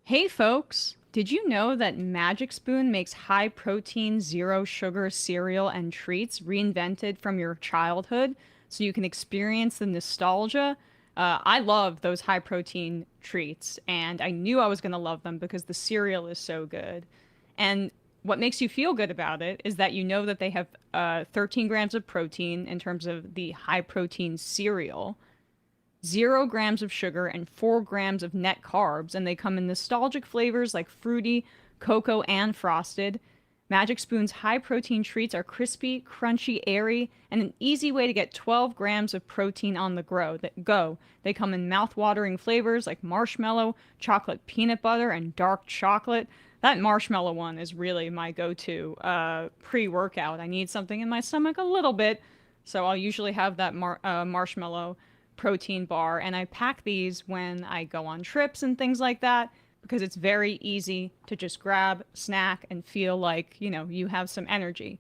Hey folks, did you know that Magic Spoon makes high protein, zero sugar cereal and treats reinvented from your childhood so you can experience the nostalgia? I love those high protein treats, and I knew I was going to love them because the cereal is so good. And what makes you feel good about it is that you know that they have 13 grams of protein in terms of the high protein cereal, 0 grams of sugar, and 4 grams of net carbs, and they come in nostalgic flavors like fruity, cocoa, and frosted. Magic Spoon's high protein treats are crispy, crunchy, airy, and an easy way to get 12 grams of protein on the go. They come in mouth-watering flavors like marshmallow, chocolate peanut butter, and dark chocolate. That marshmallow one is really my go-to pre-workout. I need something in my stomach a little bit, so I'll usually have that marshmallow protein bar, and I pack these when I go on trips and things like that because it's very easy to just grab, snack, and feel like, you have some energy.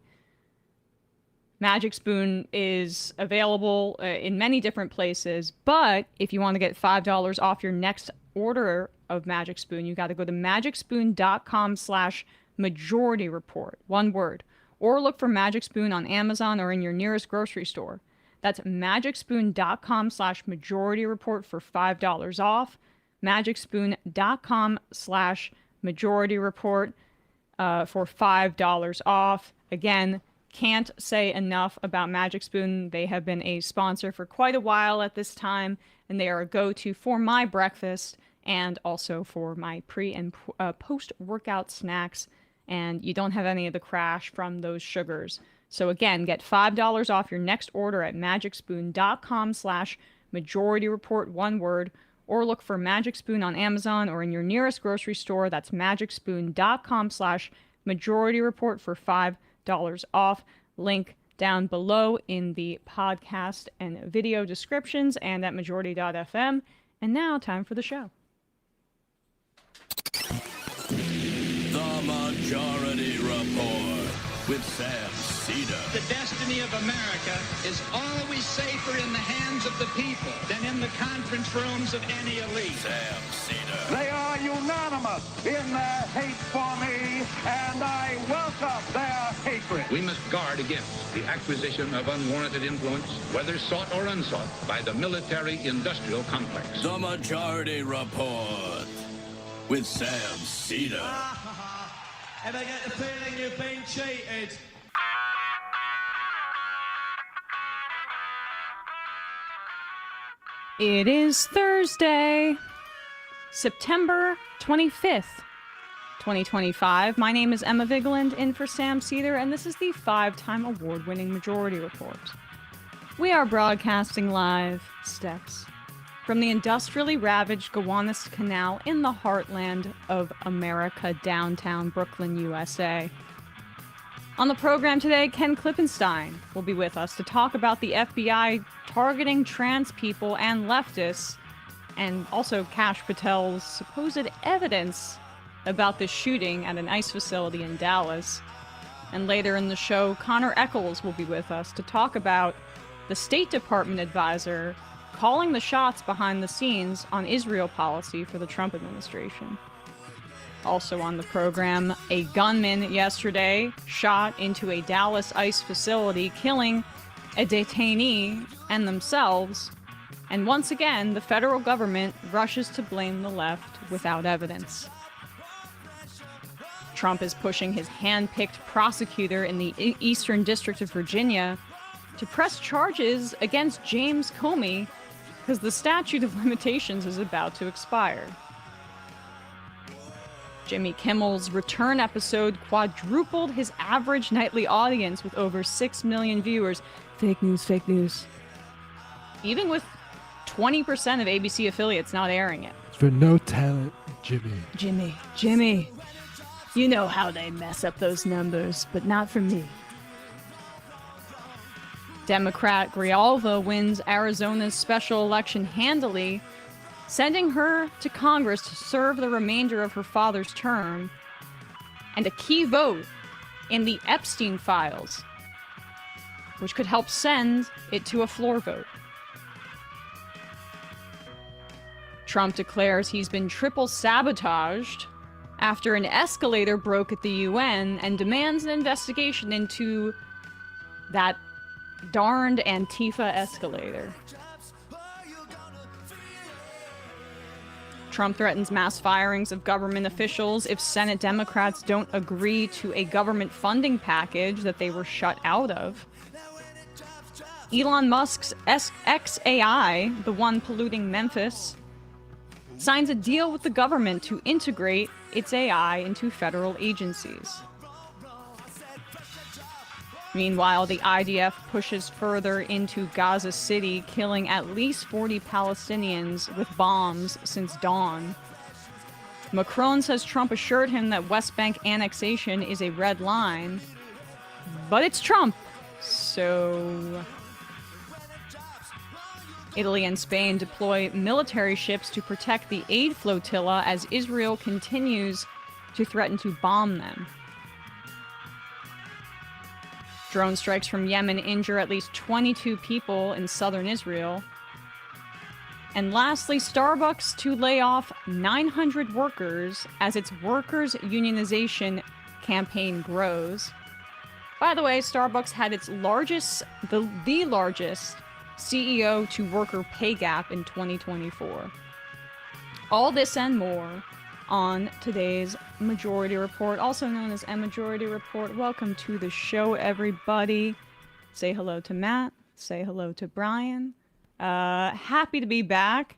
Magic Spoon is available in many different places, but if you want to get $5 off your next order of Magic Spoon, you got to go to magicspoon.com/majority report, one word, or look for Magic Spoon on Amazon or in your nearest grocery store. That's magicspoon.com/majority report for $5 off. Magicspoon.com/majority report for $5 off. Again, can't say enough about Magic Spoon. They have been a sponsor for quite a while at this time, and they are a go-to for my breakfast and also for my pre and post-workout snacks. And you don't have any of the crash from those sugars. So again, get $5 off your next order at magicspoon.com/majority report, one word, or look for Magic Spoon on Amazon or in your nearest grocery store. That's magicspoon.com/majority report for $5 off. Link down below in the podcast and video descriptions and at majority.fm. And now, time for the show. The Majority Report with Sam Seder. The destiny of America is always safer in the hands of the people than in the conference rooms of any elite. Sam Seder. They are unanimous in their hate for me, and I welcome their hatred. We must guard against the acquisition of unwarranted influence, whether sought or unsought, by the military-industrial complex. The Majority Report with Sam Seder. And I get the feeling you've been cheated. It is Thursday, September 25th, 2025. My name is Emma Vigeland, in for Sam Seder, and this is the 5-time award-winning Majority Report. We are broadcasting live, steps, from the industrially ravaged Gowanus Canal in the heartland of America, downtown Brooklyn, USA. On the program today, Ken Klippenstein will be with us to talk about the FBI targeting trans people and leftists, and also Kash Patel's supposed evidence about the shooting at an ICE facility in Dallas. And later in the show, Connor Echols will be with us to talk about the State Department advisor calling the shots behind the scenes on Israel policy for the Trump administration. Also on the program, a gunman yesterday shot into a Dallas ICE facility, killing a detainee and themselves. And once again, the federal government rushes to blame the left without evidence. Trump is pushing his hand-picked prosecutor in the Eastern District of Virginia to press charges against James Comey because the statute of limitations is about to expire. Jimmy Kimmel's return episode quadrupled his average nightly audience with over 6 million viewers. Fake news, fake news. Even with 20% of ABC affiliates not airing it. For no talent, Jimmy. Jimmy. You know how they mess up those numbers, but not for me. Democrat Grijalva wins Arizona's special election handily, sending her to Congress to serve the remainder of her father's term, and a key vote in the Epstein files, which could help send it to a floor vote. Trump declares he's been triple sabotaged after an escalator broke at the UN and demands an investigation into that darned Antifa escalator. Trump threatens mass firings of government officials if Senate Democrats don't agree to a government funding package that they were shut out of. Elon Musk's XAI, the one polluting Memphis, signs a deal with the government to integrate its AI into federal agencies. Meanwhile, the IDF pushes further into Gaza City, killing at least 40 Palestinians with bombs since dawn. Macron says Trump assured him that West Bank annexation is a red line, but it's Trump, so... Italy and Spain deploy military ships to protect the aid flotilla as Israel continues to threaten to bomb them. Drone strikes from Yemen injure at least 22 people in southern Israel. And lastly, Starbucks to lay off 900 workers as its workers' unionization campaign grows. By the way, Starbucks had its largest, the largest CEO to worker pay gap in 2024. All this and more on today's Majority Report, also known as a Majority Report. Welcome to the show, everybody. Say hello to Matt. Say hello to Brian. Happy to be back.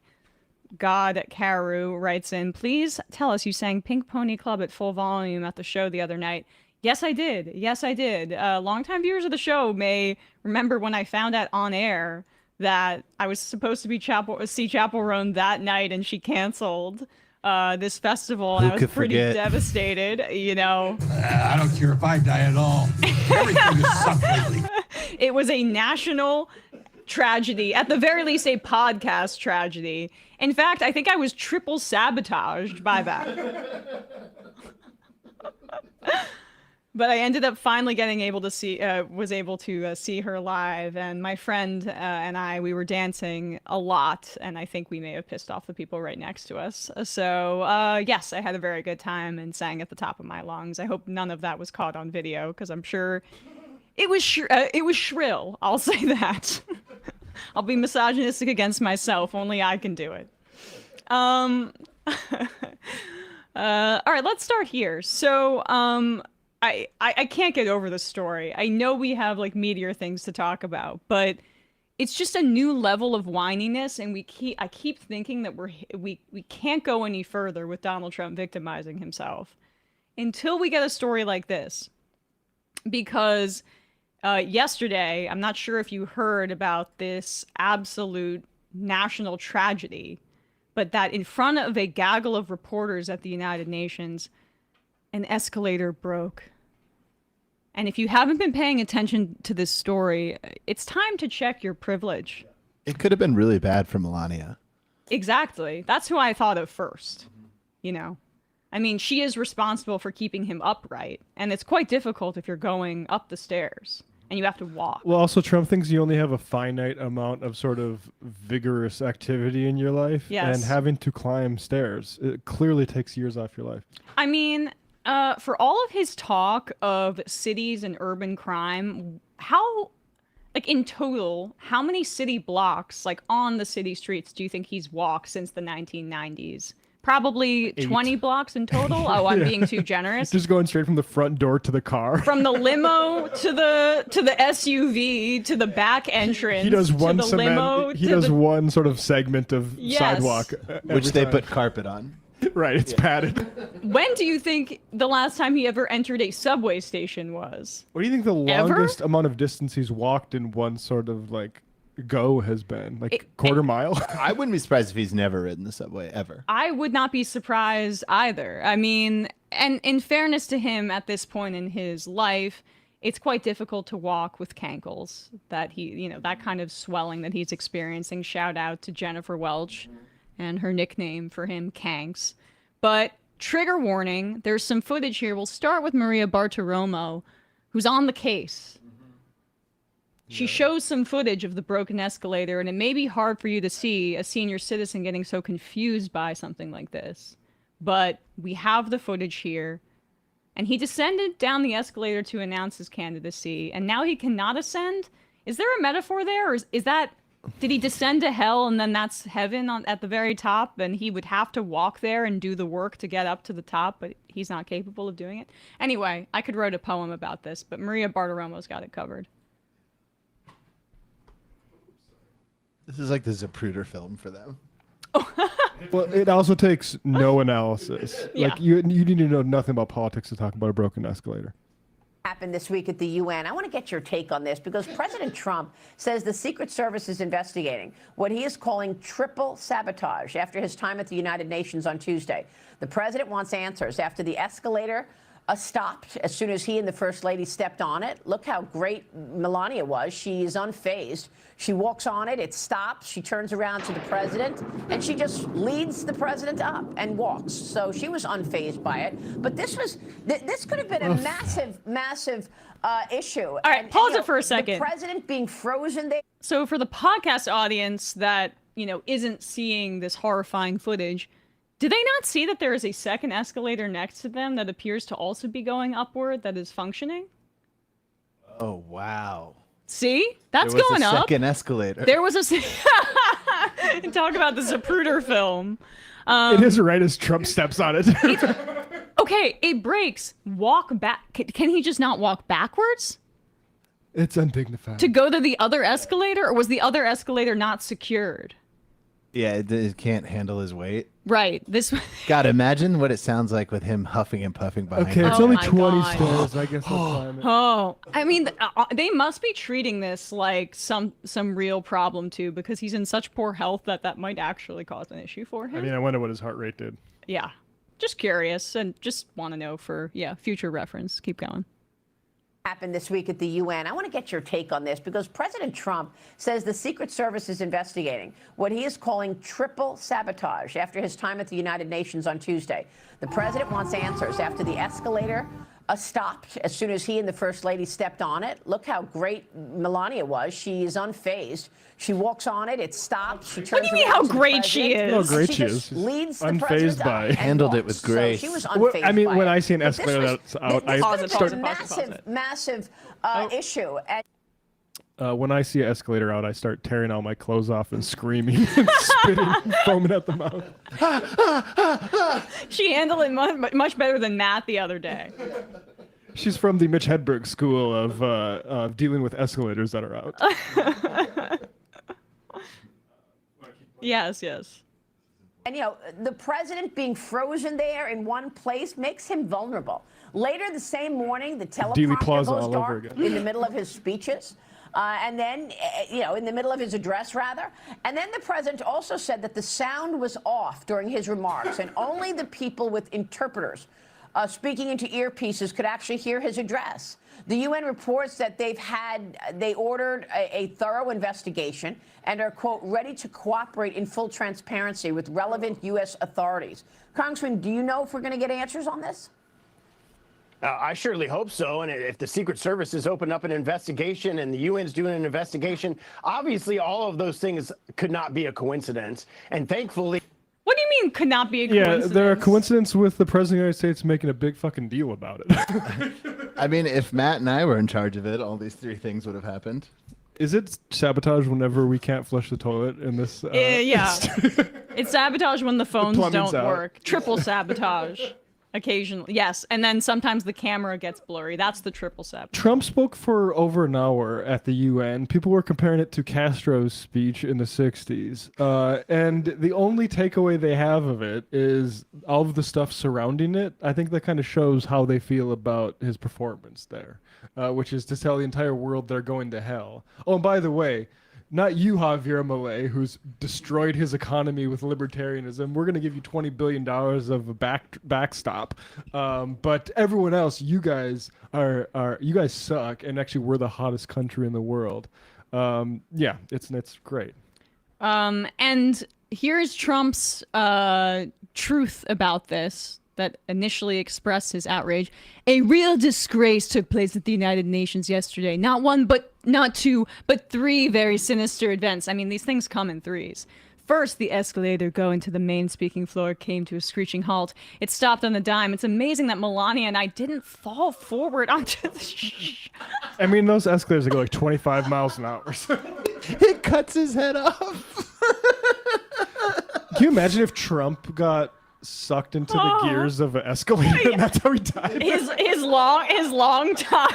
God Carew writes in, please tell us you sang Pink Pony Club at full volume at the show the other night. Yes, I did. Yes, I did. Longtime viewers of the show may remember when I found out on air that I was supposed to be see Chapel Roan that night and she canceled this festival, and I was pretty devastated, you know. I don't care if I die at all. Everything has sucked lately. It was a national tragedy, at the very least a podcast tragedy. In fact, I think I was triple sabotaged by that. But I ended up finally was able to see her live, and my friend and we were dancing a lot, and I think we may have pissed off the people right next to us. So, yes, I had a very good time and sang at the top of my lungs. I hope none of that was caught on video, because I'm sure it was shrill. I'll say that. I'll be misogynistic against myself. Only I can do it. All right, let's start here. So, I can't get over the story. I know we have like meatier things to talk about, but it's just a new level of whininess, and I keep thinking that we can't go any further with Donald Trump victimizing himself until we get a story like this. Because yesterday, I'm not sure if you heard about this absolute national tragedy, but that in front of a gaggle of reporters at the United Nations, an escalator broke. And if you haven't been paying attention to this story, it's time to check your privilege. It could have been really bad for Melania. Exactly. That's who I thought of first. You know, I mean, she is responsible for keeping him upright, and it's quite difficult if you're going up the stairs and you have to walk. Well, also Trump thinks you only have a finite amount of sort of vigorous activity in your life. Yes. And having to climb stairs, it clearly takes years off your life. I mean, for all of his talk of cities and urban crime, in total, how many city blocks, like on the city streets, do you think he's walked since the 1990s? Probably 8. 20 blocks in total. Oh, I'm being too generous. Just going straight from the front door to the car. From the limo to the SUV to the back entrance. He does one to the limo. He does one sort of segment of sidewalk, which they put carpet on. Right, it's padded. When do you think the last time he ever entered a subway station was? What do you think the longest amount of distance he's walked in one sort of like go has been? Like quarter mile? I wouldn't be surprised if he's never ridden the subway ever. I would not be surprised either. I mean, and in fairness to him at this point in his life, it's quite difficult to walk with cankles, that that kind of swelling that he's experiencing. Shout out to Jennifer Welch and her nickname for him, Kanks. But trigger warning, there's some footage here. We'll start with Maria Bartiromo, who's on the case. She shows some footage of the broken escalator, and it may be hard for you to see a senior citizen getting so confused by something like this. But we have the footage here. And he descended down the escalator to announce his candidacy, and now he cannot ascend? Is there a metaphor there, or is that... Did he descend to hell and then that's heaven at the very top, and he would have to walk there and do the work to get up to the top, but he's not capable of doing it? Anyway, I could write a poem about this, but Maria Bartiromo's got it covered. This is like the Zapruder film for them. Well, it also takes no analysis. Yeah. Like you need to know nothing about politics to talk about a broken escalator. Happened this week at the UN. I want to get your take on this because President Trump says the Secret Service is investigating what he is calling triple sabotage after his time at the United Nations on Tuesday. The president wants answers after the escalator stopped as soon as he and the First Lady stepped on it. Look how great Melania was. She is unfazed. She walks on it, it stops, she turns around to the president, and she just leads the president up and walks. So she was unfazed by it. But this could have been a massive issue. All right, pause it for a second. The president being frozen there. So for the podcast audience that, isn't seeing this horrifying footage, do they not see that there is a second escalator next to them that appears to also be going upward that is functioning? Oh, wow. See? That's There was going a up. second escalator. There was a... Talk about the Zapruder film. It is right as Trump steps on it. Okay, it breaks. Walk back. Can he just not walk backwards? It's undignified. To go to the other escalator? Or was the other escalator not secured? Yeah, it can't handle his weight. Right. This. God, imagine what it sounds like with him huffing and puffing behind Okay, him. it's Oh only my 20 God. stairs. I guess I'll climb it. Oh, I mean, they must be treating this like some real problem too, because he's in such poor health that might actually cause an issue for him. I mean, I wonder what his heart rate did. Yeah. Just curious and just want to know for future reference. Keep going. Happened this week at the UN. I want to get your take on this because President Trump says the Secret Service is investigating what he is calling triple sabotage after his time at the United Nations on Tuesday. The president wants answers after the escalator stopped as soon as he and the First Lady stepped on it. Look how great Melania was. She is unfazed. She walks on it, it stops. She turns What do you mean around how to the great she president, is? How great and she just is. She's leads the unfazed president by up it. and Handled it walks. with So grace. she was Well, unfazed I mean, by when it. I see an But this escalator was- that's out, this I could have start. been a massive issue. And When I see an escalator out, I start tearing all my clothes off and screaming and spitting, foaming at the mouth. She handled it much better than Matt the other day. She's from the Mitch Hedberg school of dealing with escalators that are out. Yes. And, the president being frozen there in one place makes him vulnerable. Later the same morning, the Dealey teleprompter Plaza goes all over dark again. in the middle of his speeches. And then, in the middle of his address, rather. And then the president also said that the sound was off during his remarks, and only the people with interpreters speaking into earpieces could actually hear his address. The UN reports that they ordered a thorough investigation and are, quote, ready to cooperate in full transparency with relevant U.S. authorities. Congressman, do you know if we're going to get answers on this? I surely hope so. And if the Secret Service has opened up an investigation and the UN's doing an investigation, obviously all of those things could not be a coincidence. And thankfully... What do you mean could not be a coincidence? Yeah, there are coincidences with the President of the United States making a big fucking deal about it. I mean, if Matt and I were in charge of it, all these three things would have happened. Is it sabotage whenever we can't flush the toilet in this? Yeah. It's sabotage when the phones plumbing's don't out. work. Triple sabotage. Occasionally. Yes. And then sometimes the camera gets blurry. That's the triple sabotage. Trump spoke for over an hour at the UN. People were comparing it to Castro's speech in the 60s. And the only takeaway they have of it is all of the stuff surrounding it. I think that kind of shows how they feel about his performance there, which is to tell the entire world they're going to hell. Oh, and by the way, not you, Javier Milei, who's destroyed his economy with libertarianism. We're going to give you $20 billion of a backstop. But everyone else, you guys you guys suck. And actually, we're the hottest country in the world. Yeah, it's great. And here's Trump's truth about this that initially expressed his outrage. A real disgrace took place at the United Nations yesterday. Not one, but Not two, but three very sinister events. I mean, these things come in threes. First, the escalator going to the main speaking floor came to a screeching halt. It stopped on a dime. It's amazing that Melania and I didn't fall forward onto the I mean, those escalators that go like 25 miles an hour. It cuts his head off. Can you imagine if Trump got sucked into the gears of an escalator and that's how he died? His long time.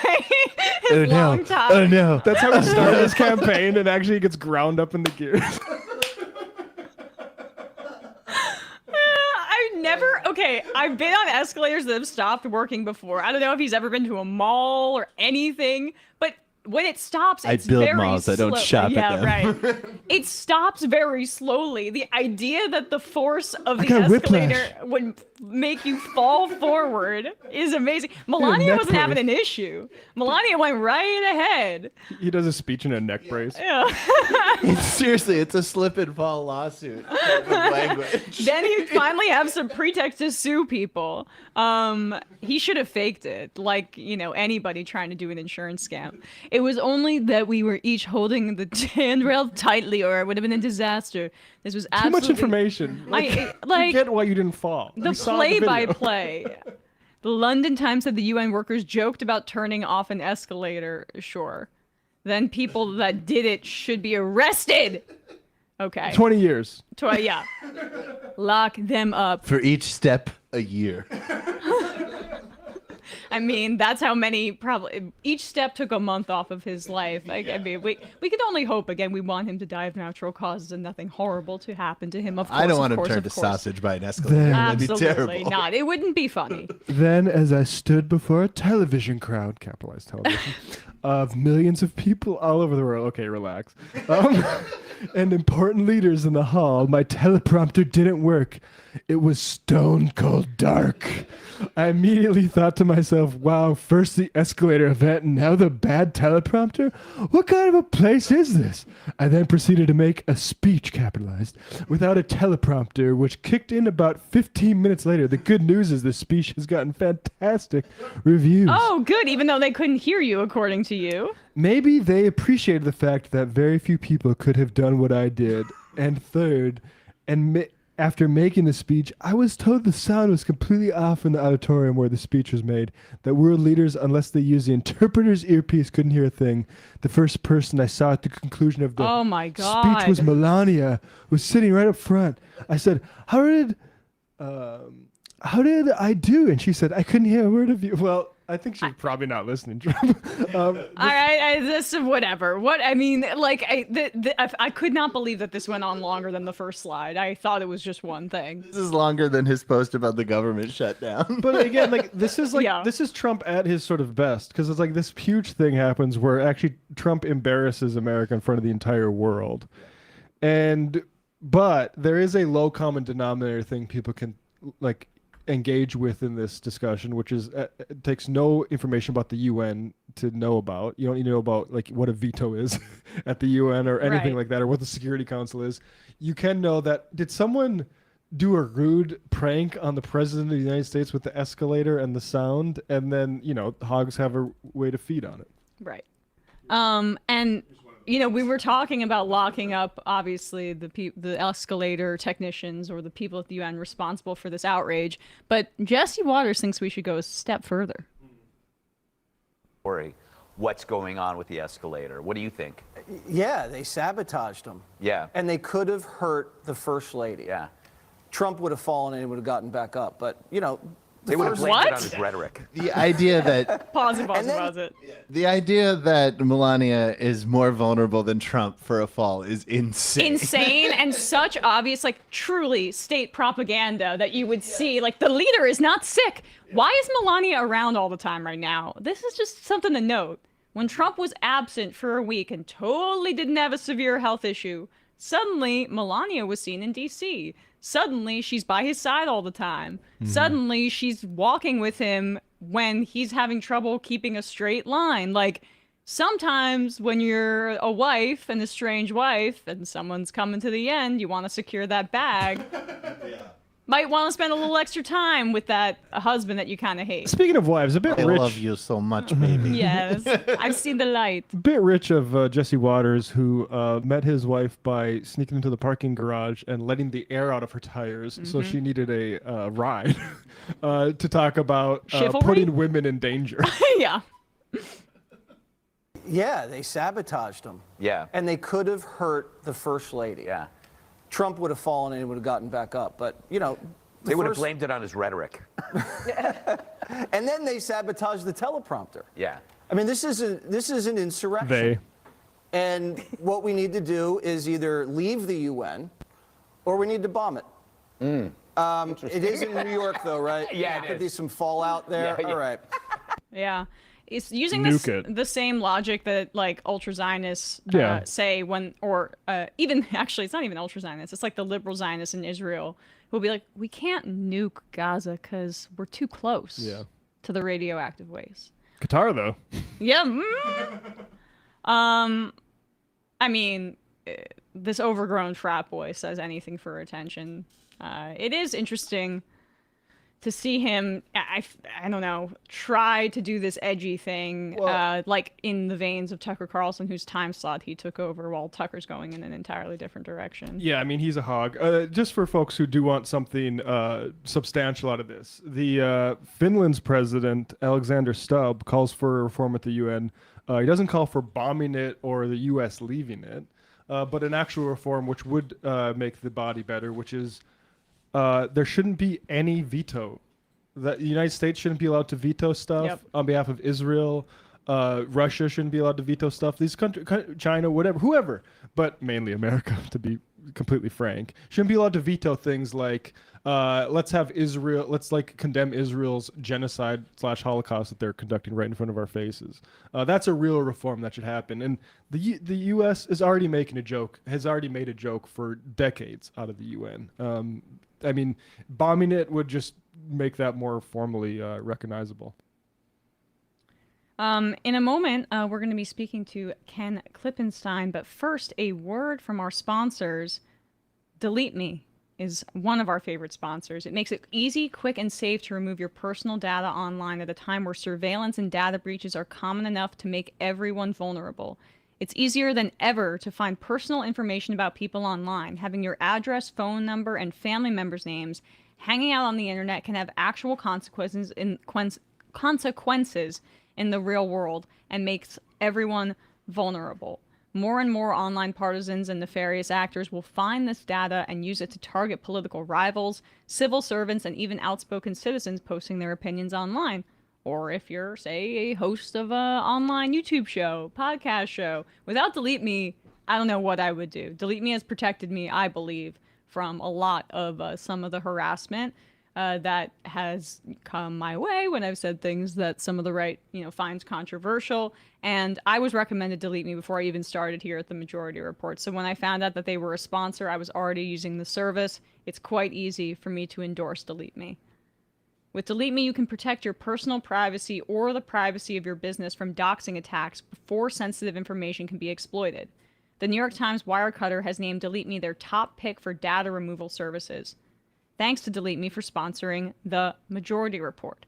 Time. Oh no. That's how he started his campaign, and actually he gets ground up in the gears. I've been on escalators that have stopped working before. I don't know if he's ever been to a mall or anything, but when it stops, it's build very malls. I don't shop at them. right. It stops very slowly. The idea that the force of the got escalator would make you fall forward is amazing. Melania wasn't having an issue. Melania went right ahead. He does a speech in a neck brace. Yeah. Seriously, it's a slip and fall lawsuit. Language. Then he'd finally have some pretext to sue people. He should have faked it, like, anybody trying to do an insurance scam. It was only that we were each holding the handrail tightly, or it would have been a disaster. This was Too absolutely much information. I get why you didn't fall. The play-by-play. The London Times said the UN workers joked about turning off an escalator. Sure. Then people that did it should be arrested. Okay. 20 years. Yeah. Lock them up. For each step, a year. I mean, that's how many, probably, each step took a month off of his life. I mean, we could only hope. Again, we want him to die of natural causes and nothing horrible to happen to him, of course. I don't want him turned to sausage by an escalator. That'd be terrible. Absolutely not. It wouldn't be funny. Then, as I stood before a television crowd, capitalized television, of millions of people all over the world, okay, relax, and important leaders in the hall, my teleprompter didn't work. It was stone cold dark. I immediately thought to myself, wow, first the escalator event and now the bad teleprompter? What kind of a place is this? I then proceeded to make a speech, capitalized, without a teleprompter, which kicked in about 15 minutes later. The good news is the speech has gotten fantastic reviews. Oh, good, even though they couldn't hear you, according to you. Maybe they appreciated the fact that very few people could have done what I did. And third, after making the speech, I was told the sound was completely off in the auditorium where the speech was made, that world leaders, unless they used the interpreter's earpiece, couldn't hear a thing. The first person I saw at the conclusion of the speech was Melania, who was sitting right up front. I said, how did I do? And she said, I couldn't hear a word of you. Well, I think she's probably not listening. All right, this whatever. What I mean, like, I could not believe that this went on longer than the first slide. I thought it was just one thing. This is longer than his post about the government shutdown. But again, like, this is Trump at his sort of best, because it's like this huge thing happens where actually Trump embarrasses America in front of the entire world, but there is a low common denominator thing people can like engage with in this discussion, which is it takes no information about the UN to know about. You don't need to know about like what a veto is at the UN or anything like that, or what the Security Council is. You can know that did someone do a rude prank on the president of the United States with the escalator and the sound, and then hogs have a way to feed on it. Right. And we were talking about locking up, obviously, the escalator technicians or the people at the UN responsible for this outrage. But Jesse Waters thinks we should go a step further. What's going on with the escalator? What do you think? Yeah, they sabotaged them. Yeah. And they could have hurt the first lady. Yeah. Trump would have fallen and he would have gotten back up. But, they would have blamed it on his rhetoric. The idea that pause it. The idea that Melania is more vulnerable than Trump for a fall is insane. Insane and such obvious, like, truly state propaganda that you would see. Like, the leader is not sick. Why is Melania around all the time right now? This is just something to note. When Trump was absent for a week and totally didn't have a severe health issue, suddenly Melania was seen in D.C. Suddenly, she's by his side all the time. Mm-hmm. Suddenly, she's walking with him when he's having trouble keeping a straight line. Like, sometimes when you're a wife, and a strange wife, and someone's coming to the end, you want to secure that bag. might want to spend a little extra time with that husband that you kind of hate. Speaking of wives, a bit I rich. love you so much, baby. Yes, I've seen the light. Bit rich of Jesse Waters, who met his wife by sneaking into the parking garage and letting the air out of her tires, so she needed a ride to talk about putting women in danger. Yeah. Yeah, they sabotaged him. Yeah. And they could have hurt the first lady. Yeah. Trump would have fallen and he would have gotten back up. But, you know. They would have blamed it on his rhetoric. And then they sabotaged the teleprompter. Yeah. I mean, this is an insurrection. They. And what we need to do is either leave the UN or we need to bomb it. It is in New York, though, right? Yeah, There could be some fallout there. Yeah, yeah. All right. Yeah. It's using the same logic that like ultra Zionists say when, or even actually, it's not even ultra Zionists. It's like the liberal Zionists in Israel who will be like, we can't nuke Gaza because we're too close to the radioactive waste. Qatar, though. Yeah. I mean, this overgrown frat boy says anything for attention. It is interesting to see him, I don't know, try to do this edgy thing, like in the veins of Tucker Carlson, whose time slot he took over while Tucker's going in an entirely different direction. Yeah, I mean, he's a hog. Just for folks who do want something substantial out of this, the Finland's president, Alexander Stubb, calls for reform at the UN. He doesn't call for bombing it or the U.S. leaving it, but an actual reform which would make the body better, which is there shouldn't be any veto. The United States shouldn't be allowed to veto stuff on behalf of Israel. Russia shouldn't be allowed to veto stuff. These countries, China, whatever, whoever, but mainly America, to be completely frank, shouldn't be allowed to veto things like let's condemn Israel's genocide / Holocaust that they're conducting right in front of our faces. That's a real reform that should happen. And the U.S. is already making a joke, has already made a joke for decades out of the UN. I mean, bombing it would just make that more formally recognizable. In a moment, we're going to be speaking to Ken Klippenstein, but first, a word from our sponsors. Delete Me is one of our favorite sponsors. It makes it easy, quick, and safe to remove your personal data online at a time where surveillance and data breaches are common enough to make everyone vulnerable. It's easier than ever to find personal information about people online. Having your address, phone number, and family members' names hanging out on the internet can have actual consequences in the real world and makes everyone vulnerable. More and more online partisans and nefarious actors will find this data and use it to target political rivals, civil servants, and even outspoken citizens posting their opinions online. Or if you're, say, a host of an online YouTube show, podcast show. Without Delete Me, I don't know what I would do. Delete Me has protected me, I believe, from a lot of some of the harassment that has come my way when I've said things that some of the right, finds controversial. And I was recommended Delete Me before I even started here at the Majority Report. So when I found out that they were a sponsor, I was already using the service. It's quite easy for me to endorse Delete Me. With Delete Me, you can protect your personal privacy or the privacy of your business from doxing attacks before sensitive information can be exploited. The New York Times Wirecutter has named Delete Me their top pick for data removal services. Thanks to Delete Me for sponsoring the Majority Report.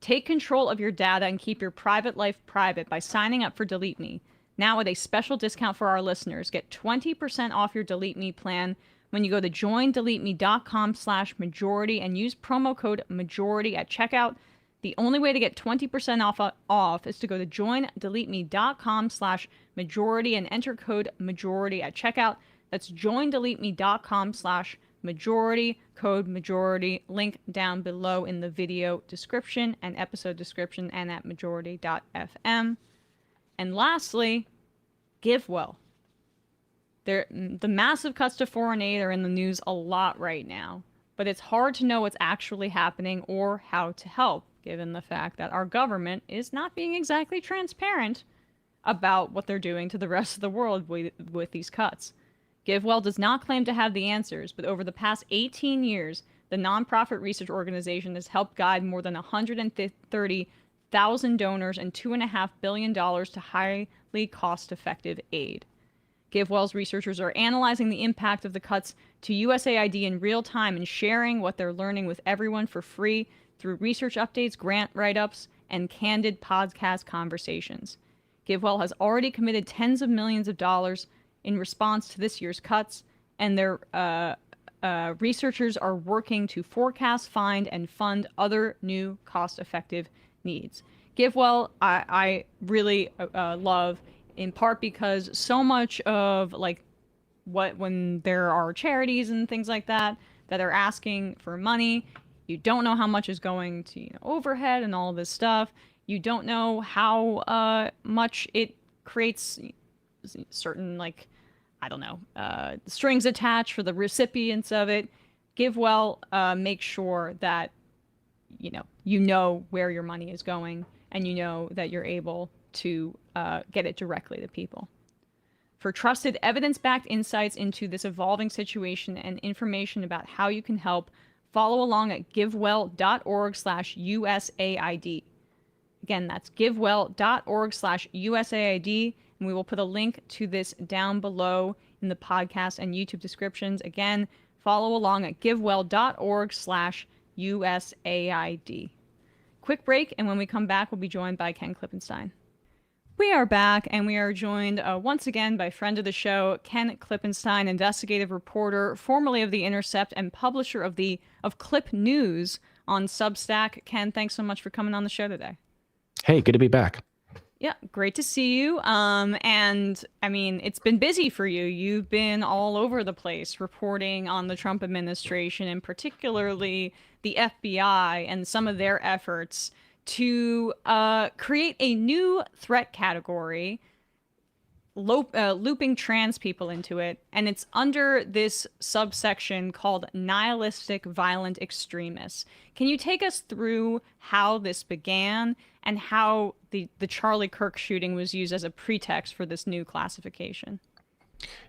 Take control of your data and keep your private life private by signing up for Delete Me. Now with a special discount for our listeners, get 20% off your Delete Me plan when you go to joindeleteme.com/majority and use promo code majority at checkout. The only way to get 20% off is to go to joindeleteme.com/majority and enter code majority at checkout. That's joindeleteme.com/majority, code majority, link down below in the video description and episode description and at majority.fm. And lastly, GiveWell. The massive cuts to foreign aid are in the news a lot right now, but it's hard to know what's actually happening or how to help, given the fact that our government is not being exactly transparent about what they're doing to the rest of the world with these cuts. GiveWell does not claim to have the answers, but over the past 18 years, the nonprofit research organization has helped guide more than 130,000 donors and $2.5 billion to highly cost-effective aid. GiveWell's researchers are analyzing the impact of the cuts to USAID in real time and sharing what they're learning with everyone for free through research updates, grant write-ups, and candid podcast conversations. GiveWell has already committed tens of millions of dollars in response to this year's cuts, and their researchers are working to forecast, find, and fund other new cost-effective needs. GiveWell, I really love, in part because so much of like when there are charities and things like that are asking for money, you don't know how much is going to overhead and all this stuff. You don't know how much it creates certain strings attached for the recipients of it. GiveWell makes sure that you know where your money is going, and you know that you're able to get it directly to people. For trusted, evidence-backed insights into this evolving situation and information about how you can help, follow along at givewell.org/USAID. Again, that's givewell.org/USAID, and we will put a link to this down below in the podcast and YouTube descriptions. Again, follow along at givewell.org/USAID. Quick break, and when we come back, we'll be joined by Ken Klippenstein. We are back, and we are joined once again by friend of the show, Ken Klippenstein, investigative reporter, formerly of The Intercept, and publisher of KlipNews on Substack. Ken, thanks so much for coming on the show today. Hey, good to be back. Yeah, great to see you. And I mean, it's been busy for you. You've been all over the place reporting on the Trump administration, and particularly the FBI and some of their efforts to create a new threat category, looping trans people into it. And it's under this subsection called nihilistic violent extremists. Can you take us through how this began and how the Charlie Kirk shooting was used as a pretext for this new classification?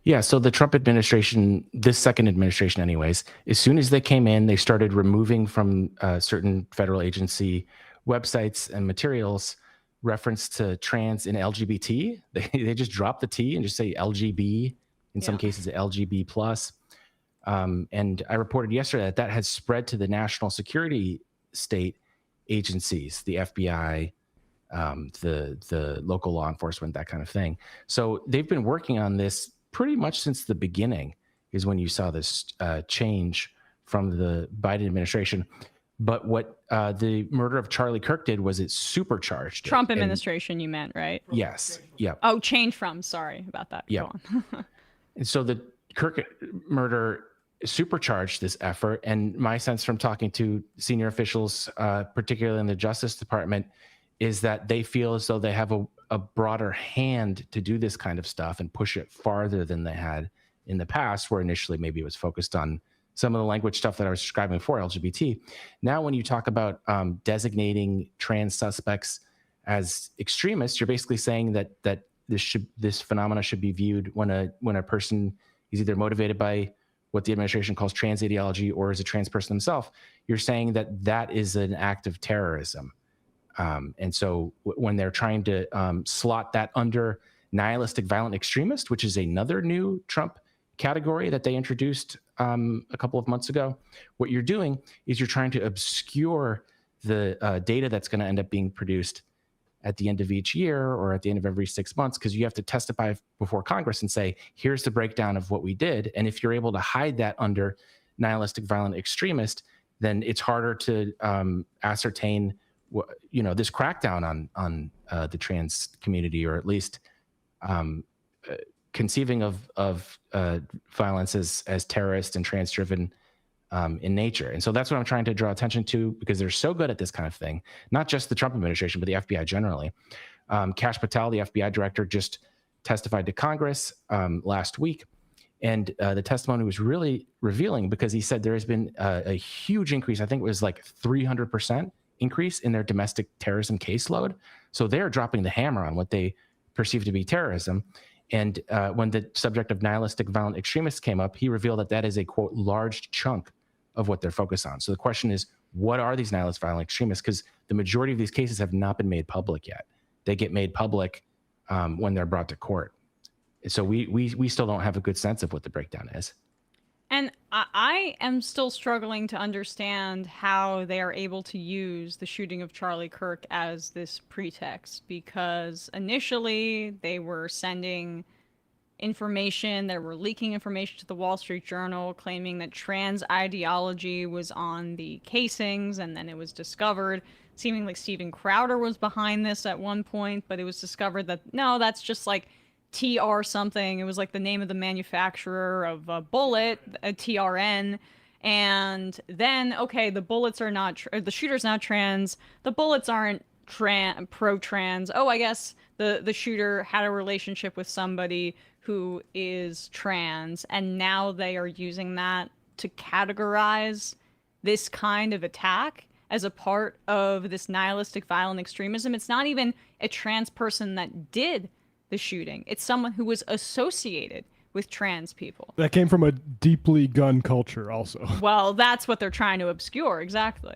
Yeah, so the Trump administration, this second administration anyways, as soon as they came in, they started removing from certain federal agency websites and materials reference to trans and LGBT. They just drop the T and just say LGB, in some cases LGB plus. And I reported yesterday that has spread to the national security state agencies, the FBI, the local law enforcement, that kind of thing. So they've been working on this pretty much since the beginning, is when you saw this change from the Biden administration. But what the murder of Charlie Kirk did was it supercharged Trump it. administration, you meant, right? Yes. Yeah. Oh, change from. Sorry about that. Yeah. Go on. And so the Kirk murder supercharged this effort. And my sense from talking to senior officials, particularly in the Justice Department, is that they feel as though they have a broader hand to do this kind of stuff and push it farther than they had in the past, where initially maybe it was focused on some of the language stuff that I was describing before, LGBT. Now, when you talk about designating trans suspects as extremists, you're basically saying that this phenomena should be viewed when a person is either motivated by what the administration calls trans ideology or is a trans person themselves. You're saying that is an act of terrorism. And so when they're trying to slot that under nihilistic violent extremist, which is another new Trump category that they introduced a couple of months ago, what you're doing is you're trying to obscure the data that's going to end up being produced at the end of each year or at the end of every 6 months, because you have to testify before Congress and say, here's the breakdown of what we did. And if you're able to hide that under nihilistic violent extremist, then it's harder to ascertain this crackdown on the trans community, or at least conceiving of violence as terrorist and trans-driven in nature. And so that's what I'm trying to draw attention to, because they're so good at this kind of thing, not just the Trump administration, but the FBI generally. Kash Patel, the FBI director, just testified to Congress last week. And the testimony was really revealing, because he said there has been a huge increase. I think it was like 300% increase in their domestic terrorism caseload. So they're dropping the hammer on what they perceive to be terrorism. And when the subject of nihilistic violent extremists came up, he revealed that is a, quote, large chunk of what they're focused on. So the question is, what are these nihilistic violent extremists? Because the majority of these cases have not been made public yet. They get made public when they're brought to court. So we still don't have a good sense of what the breakdown is. And I am still struggling to understand how they are able to use the shooting of Charlie Kirk as this pretext, because initially they were sending information, they were leaking information to the Wall Street Journal claiming that trans ideology was on the casings, and then it was discovered, seeming like Steven Crowder was behind this at one point, but it was discovered that no, that's just like TR something. It was like the name of the manufacturer of a bullet, a TRN. And then, okay, the bullets are not, the shooter's not trans, the bullets aren't pro-trans. Oh, I guess the shooter had a relationship with somebody who is trans, and now they are using that to categorize this kind of attack as a part of this nihilistic violent extremism. It's not even a trans person that did the shooting. It's someone who was associated with trans people. That came from a deeply gun culture also. Well, that's what they're trying to obscure, exactly.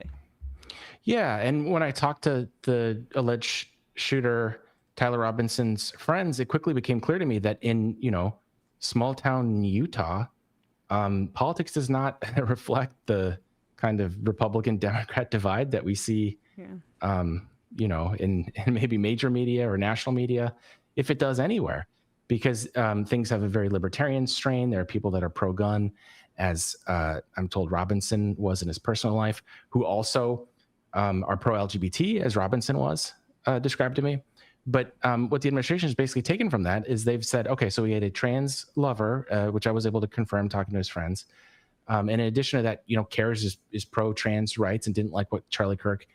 Yeah, and when I talked to the alleged shooter, Tyler Robinson's friends, it quickly became clear to me that in, small town Utah, politics does not reflect the kind of Republican Democrat divide that we see, in maybe major media or national media, if it does anywhere, because things have a very libertarian strain. There are people that are pro-gun, as I'm told Robinson was in his personal life, who also are pro-LGBT, as Robinson was described to me. But what the administration has basically taken from that is they've said, okay, so we had a trans lover, which I was able to confirm talking to his friends. And in addition to that, CARES is pro-trans rights and didn't like what Charlie Kirk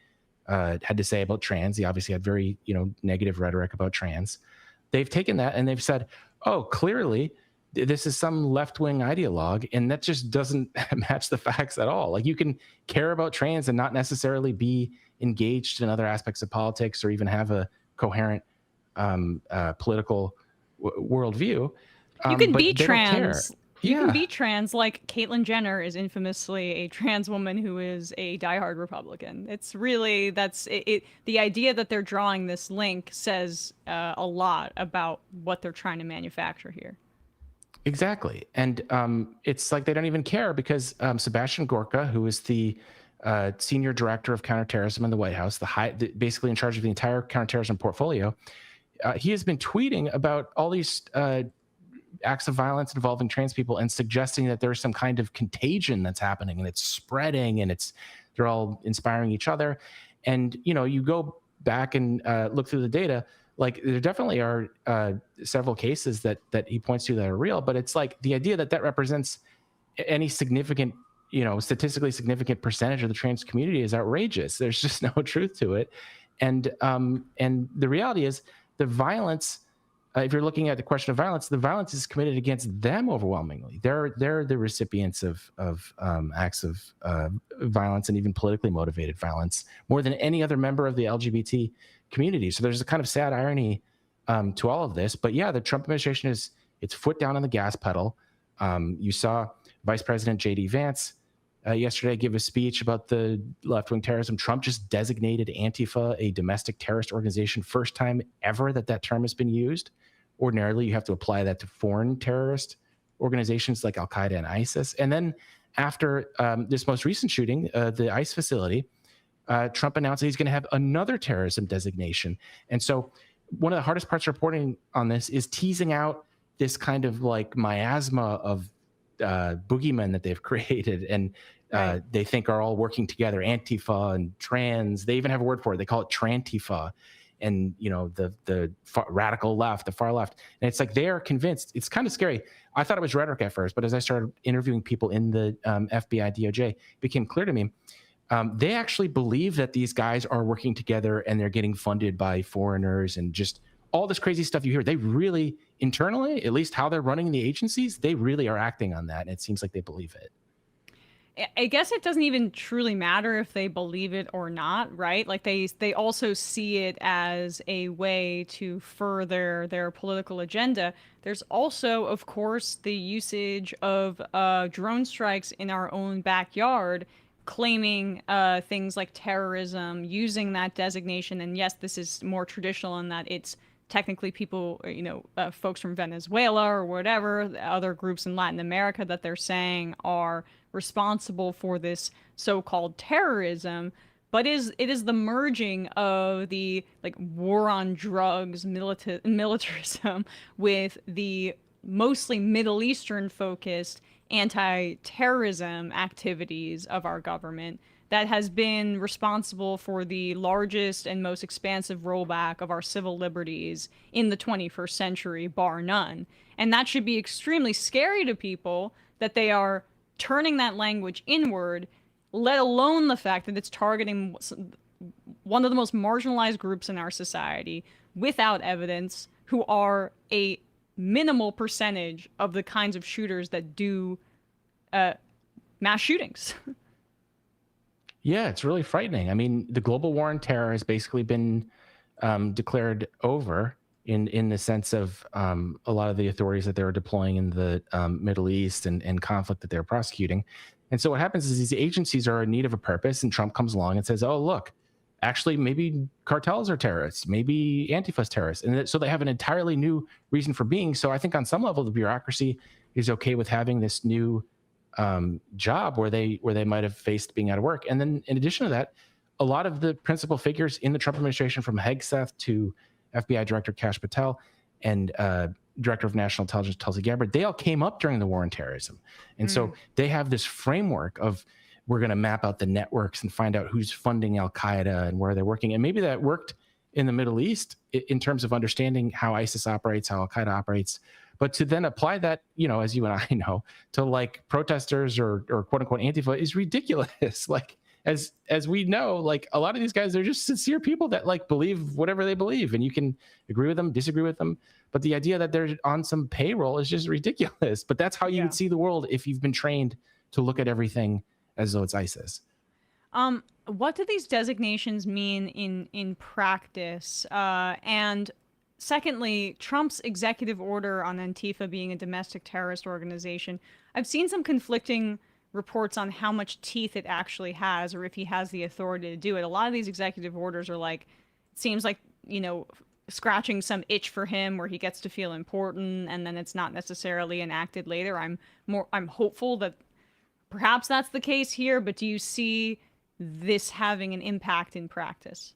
had to say about trans. He obviously had very, negative rhetoric about trans. They've taken that and they've said, oh, clearly this is some left-wing ideologue, and that just doesn't match the facts at all. Like, you can care about trans and not necessarily be engaged in other aspects of politics or even have a coherent political worldview. You can be they don't care. trans. You can be trans, like Caitlyn Jenner is infamously a trans woman who is a diehard Republican. It's really, that's it. The idea that they're drawing this link says a lot about what they're trying to manufacture here. Exactly. And it's like they don't even care, because Sebastian Gorka, who is the senior director of counterterrorism in the White House, basically in charge of the entire counterterrorism portfolio, he has been tweeting about all these acts of violence involving trans people and suggesting that there's some kind of contagion that's happening and it's spreading and they're all inspiring each other. And, you go back and look through the data, like there definitely are several cases that he points to that are real, but it's like the idea that represents any significant, statistically significant percentage of the trans community is outrageous. There's just no truth to it. And the reality is the violence, if you're looking at the question of violence, the violence is committed against them overwhelmingly. They're the recipients of acts of violence, and even politically motivated violence, more than any other member of the LGBT community. So there's a kind of sad irony to all of this. But yeah, the Trump administration it's foot down on the gas pedal. You saw Vice President J.D. Vance yesterday give a speech about the left-wing terrorism. Trump just designated Antifa a domestic terrorist organization. First time ever that term has been used. Ordinarily, you have to apply that to foreign terrorist organizations like Al-Qaeda and ISIS. And then after this most recent shooting, the ICE facility, Trump announced that he's going to have another terrorism designation. And so one of the hardest parts of reporting on this is teasing out this kind of like miasma of boogeymen that they've created, and they think are all working together. Antifa and trans, they even have a word for it. They call it Trantifa. And, the radical left, the far left. And it's like they are convinced. It's kind of scary. I thought it was rhetoric at first, but as I started interviewing people in the FBI, DOJ, it became clear to me they actually believe that these guys are working together and they're getting funded by foreigners and just all this crazy stuff you hear. They really, internally, at least how they're running the agencies, they really are acting on that. And it seems like they believe it. I guess it doesn't even truly matter if they believe it or not, right? Like they also see it as a way to further their political agenda. There's also, of course, the usage of drone strikes in our own backyard, claiming things like terrorism, using that designation. And yes, this is more traditional in that it's technically people, folks from Venezuela or whatever, other groups in Latin America that they're saying are responsible for this so-called terrorism. But it is the merging of the like war on drugs, militarism with the mostly Middle Eastern focused anti-terrorism activities of our government that has been responsible for the largest and most expansive rollback of our civil liberties in the 21st century, bar none. And that should be extremely scary to people that they are turning that language inward, let alone the fact that it's targeting one of the most marginalized groups in our society without evidence, who are a minimal percentage of the kinds of shooters that do mass shootings. Yeah, it's really frightening. I mean, the global war on terror has basically been declared over in the sense of a lot of the authorities that they were deploying in the Middle East and conflict that they're prosecuting. And so what happens is these agencies are in need of a purpose, and Trump comes along and says, oh, look, actually, maybe cartels are terrorists, maybe Antifa's terrorists. And so they have an entirely new reason for being. So I think on some level, the bureaucracy is okay with having this new job where they might have faced being out of work. And then in addition to that, a lot of the principal figures in the Trump administration, from Hegseth to FBI Director Kash Patel and Director of National Intelligence Tulsi Gabbard, they all came up during the war on terrorism. And so they have this framework of, we're going to map out the networks and find out who's funding Al-Qaeda and where they're working. And maybe that worked in the Middle East in terms of understanding how ISIS operates, how Al-Qaeda operates. But to then apply that, as you and I know, to like protesters or quote unquote Antifa is ridiculous. Like, as we know, like a lot of these guys, they're just sincere people that like believe whatever they believe, and you can agree with them, disagree with them. But the idea that they're on some payroll is just ridiculous. But that's how you would see the world if you've been trained to look at everything as though it's ISIS. What do these designations mean in practice? And secondly, Trump's executive order on Antifa being a domestic terrorist organization, I've seen some conflicting reports on how much teeth it actually has, or if he has the authority to do it. A lot of these executive orders are like, it seems like, scratching some itch for him where he gets to feel important, and then it's not necessarily enacted later. I'm hopeful that perhaps that's the case here, but do you see this having an impact in practice?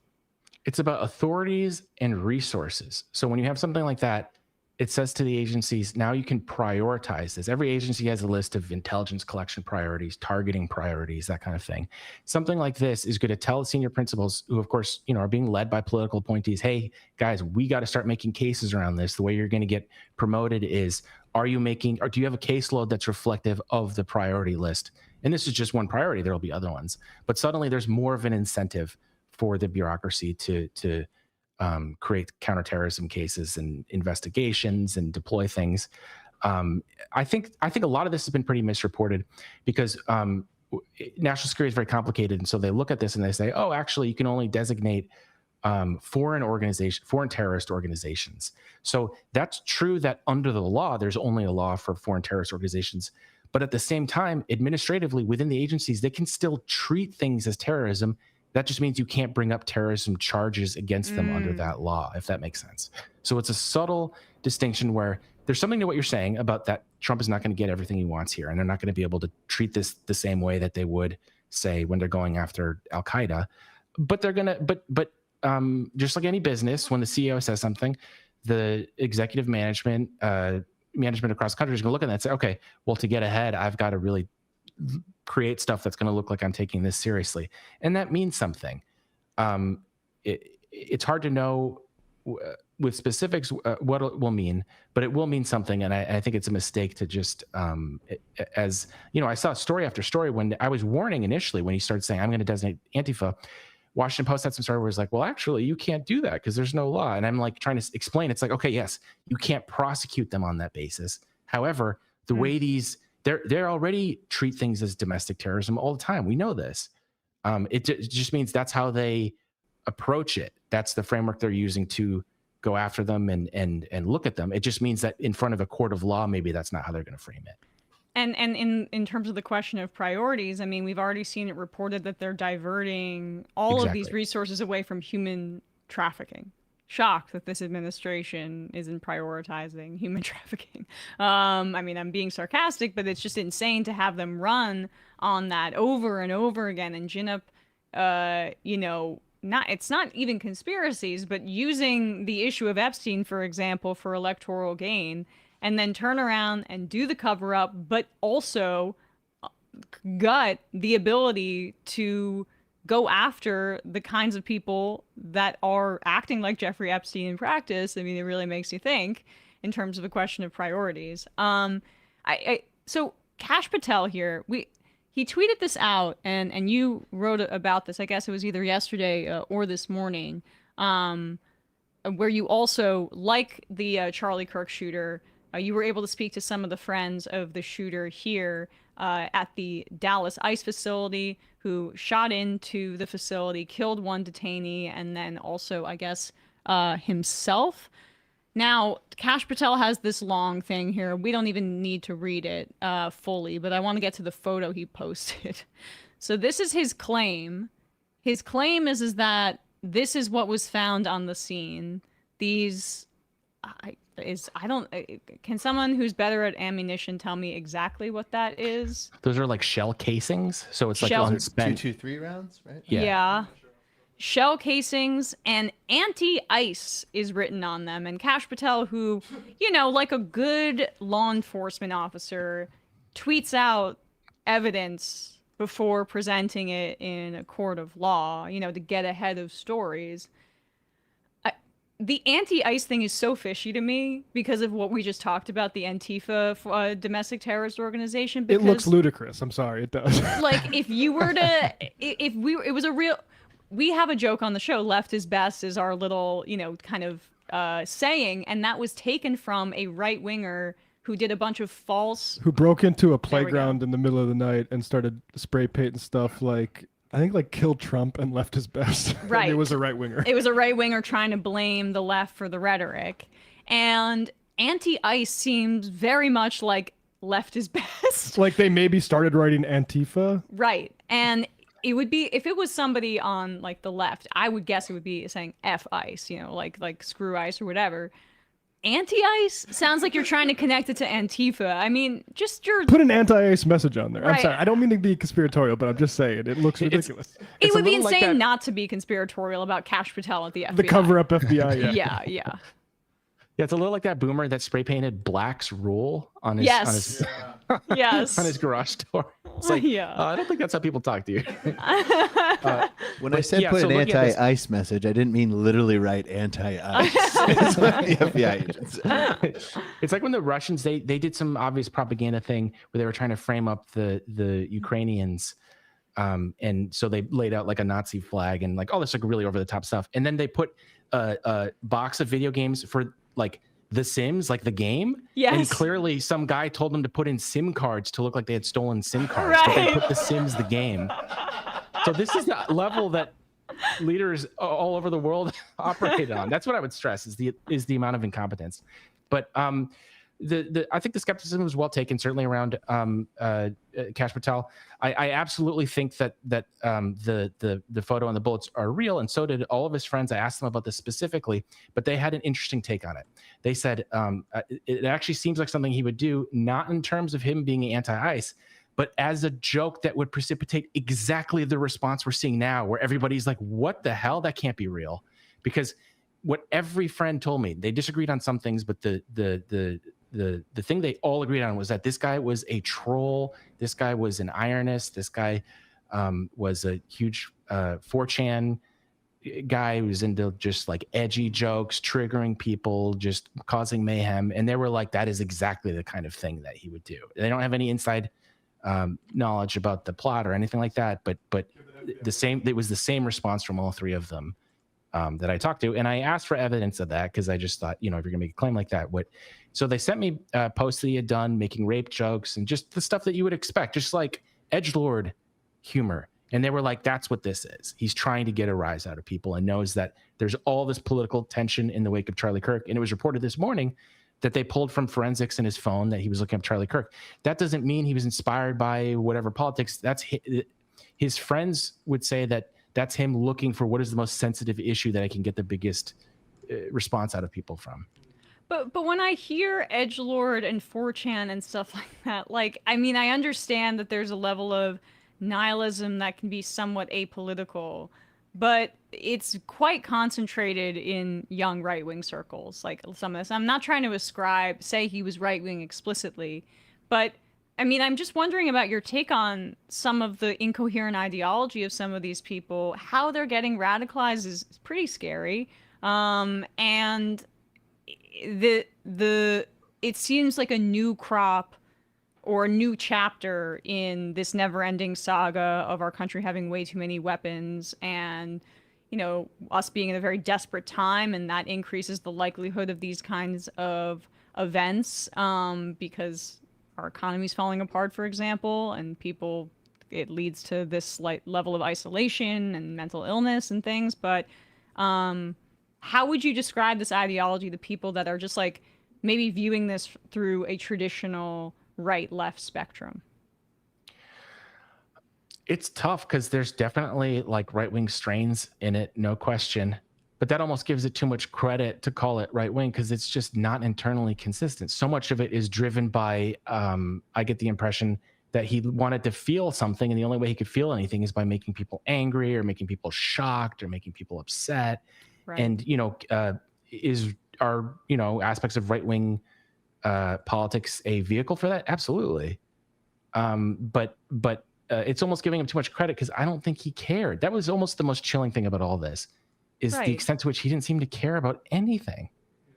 It's about authorities and resources. So when you have something like that, it says to the agencies, now you can prioritize this. Every agency has a list of intelligence collection priorities, targeting priorities, that kind of thing. Something like this is going to tell senior principals, who of course, are being led by political appointees, hey guys, we got to start making cases around this. The way you're going to get promoted is, do you have a caseload that's reflective of the priority list? And this is just one priority. There'll be other ones, but suddenly there's more of an incentive for the bureaucracy to create counterterrorism cases and investigations and deploy things. I think a lot of this has been pretty misreported because national security is very complicated, and so they look at this and they say, oh, actually, you can only designate foreign terrorist organizations. So that's true that under the law, there's only a law for foreign terrorist organizations. But at the same time, administratively within the agencies, they can still treat things as terrorism. That just means you can't bring up terrorism charges against them under that law, if that makes sense. So it's a subtle distinction where there's something to what you're saying about that Trump is not going to get everything he wants here, and they're not going to be able to treat this the same way that they would, say, when they're going after Al-Qaeda. But they're going to, but just like any business, when the CEO says something, the executive management across the country is going to look at that and say, okay, well, to get ahead, I've got to really create stuff that's going to look like I'm taking this seriously. And that means something. It's hard to know with specifics what it will mean, but it will mean something. And I think it's a mistake to just, as you know, I saw story after story when I was warning initially, when he started saying, I'm going to designate Antifa, Washington Post had some story where it's like, well, actually, you can't do that because there's no law. And I'm like trying to explain. It's like, okay, yes, you can't prosecute them on that basis. However, the way they're already treat things as domestic terrorism all the time. We know this. It just means that's how they approach it. That's the framework they're using to go after them and look at them. It just means that in front of a court of law, maybe that's not how they're going to frame it. And in terms of the question of priorities, I mean, we've already seen it reported that they're diverting all of these resources away from human trafficking, shocked that this administration isn't prioritizing human trafficking. I mean, I'm being sarcastic, but it's just insane to have them run on that over and over again and gin up, it's not even conspiracies, but using the issue of Epstein, for example, for electoral gain, and then turn around and do the cover up, but also gut the ability to go after the kinds of people that are acting like Jeffrey Epstein in practice. I mean, it really makes you think in terms of a question of priorities. So Kash Patel here, he tweeted this out, and you wrote about this. I guess it was either yesterday or this morning, where you also, like the Charlie Kirk shooter, you were able to speak to some of the friends of the shooter here at the Dallas ICE facility, who shot into the facility, killed one detainee, and then also, I guess, himself. Now, Kash Patel has this long thing here. We don't even need to read it fully, but I want to get to the photo he posted. So this is his claim. His claim is that this is what was found on the scene. These... can someone who's better at ammunition tell me exactly what that is? Those are like shell casings, so it's like Shell- unspent. 223 rounds, right? Yeah. Shell casings, and anti-ice is written on them. And Kash Patel, who, like a good law enforcement officer, tweets out evidence before presenting it in a court of law, to get ahead of stories. The anti-ICE thing is so fishy to me because of what we just talked about, the Antifa domestic terrorist organization. It looks ludicrous. I'm sorry, it does. Like, if you were to, it was a real, we have a joke on the show, left is best is our little, kind of saying, and that was taken from a right-winger who did a bunch of false... Who broke into a playground in the middle of the night and started spray painting stuff like... I think killed Trump and left his best. Right. It was a right winger. It was a right winger trying to blame the left for the rhetoric. And anti-ICE seems very much like left is best. Like they maybe started writing Antifa. Right. And it would be, if it was somebody on like the left, I would guess it would be saying F ICE, like screw ICE or whatever. Anti-ICE sounds like you're trying to connect it to Antifa. I mean, just your... Put an anti-ICE message on there. Right. I'm sorry. I don't mean to be conspiratorial, but I'm just saying it looks ridiculous. It would be insane not to be conspiratorial about Kash Patel at the FBI. The cover-up FBI, yeah. Yeah. Yeah, it's a little like that boomer that spray painted Black's Rule on his yes. on his garage door. It's like, I don't think that's how people talk to you. When I said put an anti-ice message, I didn't mean literally write anti-ice. That's what the FBI agents said. It's like when the Russians they did some obvious propaganda thing where they were trying to frame up the Ukrainians. And so they laid out like a Nazi flag and like all this like really over the top stuff. And then they put a box of video games for like The Sims, like the game. Yes. And clearly some guy told them to put in SIM cards to look like they had stolen SIM cards. Right. But they put The Sims the game. So this is the level that leaders all over the world operate on. That's what I would stress is the amount of incompetence. But I think the skepticism was well taken, certainly around Kash Patel. I absolutely think that the photo and the bullets are real, and so did all of his friends. I asked them about this specifically, but they had an interesting take on it. They said it actually seems like something he would do, not in terms of him being anti-ICE, but as a joke that would precipitate exactly the response we're seeing now, where everybody's like, "What the hell? That can't be real," because what every friend told me, they disagreed on some things, but the thing they all agreed on was that this guy was a troll. This guy was an ironist. This guy was a huge 4chan guy who was into just like edgy jokes, triggering people, just causing mayhem. And they were like, that is exactly the kind of thing that he would do. They don't have any inside knowledge about the plot or anything like that. But it was the same response from all three of them that I talked to. And I asked for evidence of that because I just thought, if you're gonna make a claim like that, so they sent me posts that he had done making rape jokes and just the stuff that you would expect, just like edgelord humor. And they were like, that's what this is. He's trying to get a rise out of people and knows that there's all this political tension in the wake of Charlie Kirk. And it was reported this morning that they pulled from forensics in his phone that he was looking up Charlie Kirk. That doesn't mean he was inspired by whatever politics. That's his friends would say that that's him looking for what is the most sensitive issue that I can get the biggest response out of people from. But when I hear edgelord and 4chan and stuff like that, like, I mean, I understand that there's a level of nihilism that can be somewhat apolitical, but it's quite concentrated in young right-wing circles. Like some of this, I'm not trying to say he was right-wing explicitly, but I mean, I'm just wondering about your take on some of the incoherent ideology of some of these people. How they're getting radicalized is pretty scary. And it seems like a new crop or a new chapter in this never-ending saga of our country having way too many weapons and, you know, us being in a very desperate time, and that increases the likelihood of these kinds of events because our economy's falling apart, for example, and it leads to this slight level of isolation and mental illness and things. But how would you describe this ideology to people that are just like maybe viewing this through a traditional right-left spectrum? It's tough because there's definitely like right-wing strains in it, no question. But that almost gives it too much credit to call it right-wing because it's just not internally consistent. So much of it is driven by, I get the impression that he wanted to feel something, and the only way he could feel anything is by making people angry or making people shocked or making people upset. Right. And, you know, are aspects of right-wing politics a vehicle for that? Absolutely. But it's almost giving him too much credit because I don't think he cared. That was almost the most chilling thing about all this is the extent to which he didn't seem to care about anything.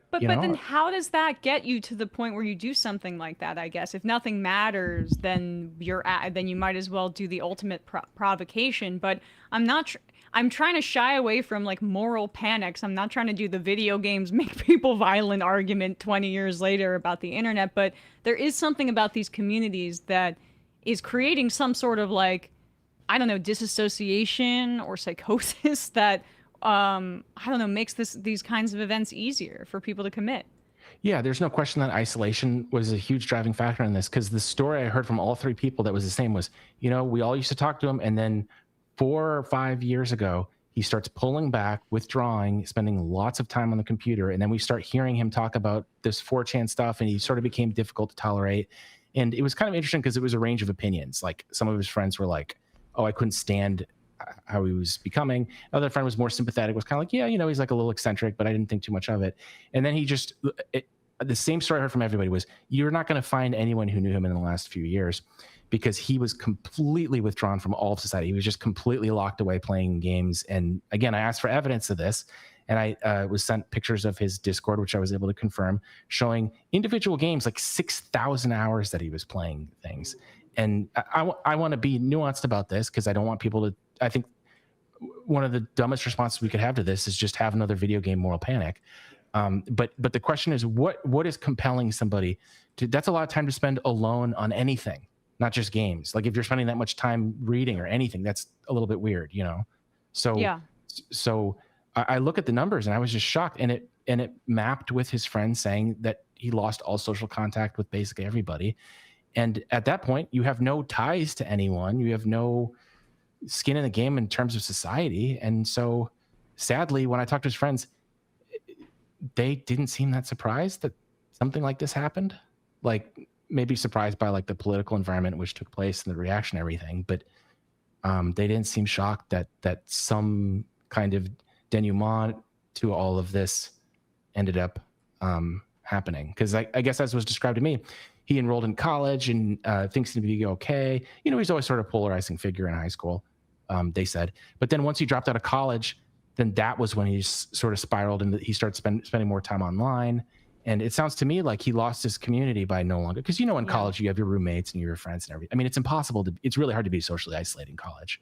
But then how does that get you to the point where you do something like that? I guess if nothing matters, then then you might as well do the ultimate provocation. But I'm trying to shy away from like moral panics. I'm not trying to do the video games make people violent argument 20 years later about the internet. But there is something about these communities that is creating some sort of like, I don't know, disassociation or psychosis that I don't know, makes these kinds of events easier for people to commit. Yeah, there's no question that isolation was a huge driving factor in this, because the story I heard from all three people that was the same was, you know, we all used to talk to him, and then 4 or 5 years ago, he starts pulling back, withdrawing, spending lots of time on the computer, and then we start hearing him talk about this 4chan stuff, and he sort of became difficult to tolerate. And it was kind of interesting because it was a range of opinions. Like some of his friends were like, oh, I couldn't stand how he was becoming. Another friend was more sympathetic, was kind of like, yeah, you know, he's like a little eccentric, but I didn't think too much of it. And then the same story I heard from everybody was, you're not going to find anyone who knew him in the last few years, because he was completely withdrawn from all of society. He was just completely locked away playing games. And again, I asked for evidence of this, and I was sent pictures of his Discord, which I was able to confirm, showing individual games, like 6,000 hours that he was playing things. And I want to be nuanced about this, because I don't want people to, I think one of the dumbest responses we could have to this is just have another video game moral panic. But the question is, what is compelling somebody to, that's a lot of time to spend alone on anything, not just games. Like if you're spending that much time reading or anything, that's a little bit weird, you know? So, yeah. So I look at the numbers and I was just shocked, and it mapped with his friends saying that he lost all social contact with basically everybody. And at that point, you have no ties to anyone. You have no skin in the game in terms of society. And so sadly, when I talked to his friends, they didn't seem that surprised that something like this happened. Like maybe surprised by like the political environment which took place and the reaction and everything, but they didn't seem shocked that some kind of denouement to all of this ended up happening. Because I guess as was described to me, he enrolled in college and things seem to be okay. You know, he's always sort of polarizing figure in high school, they said. But then once he dropped out of college, then that was when he sort of spiraled and he started spending more time online. And it sounds to me like he lost his community by no longer, because, you know, in college you have your roommates and your friends and everything. I mean, it's really hard to be socially isolated in college.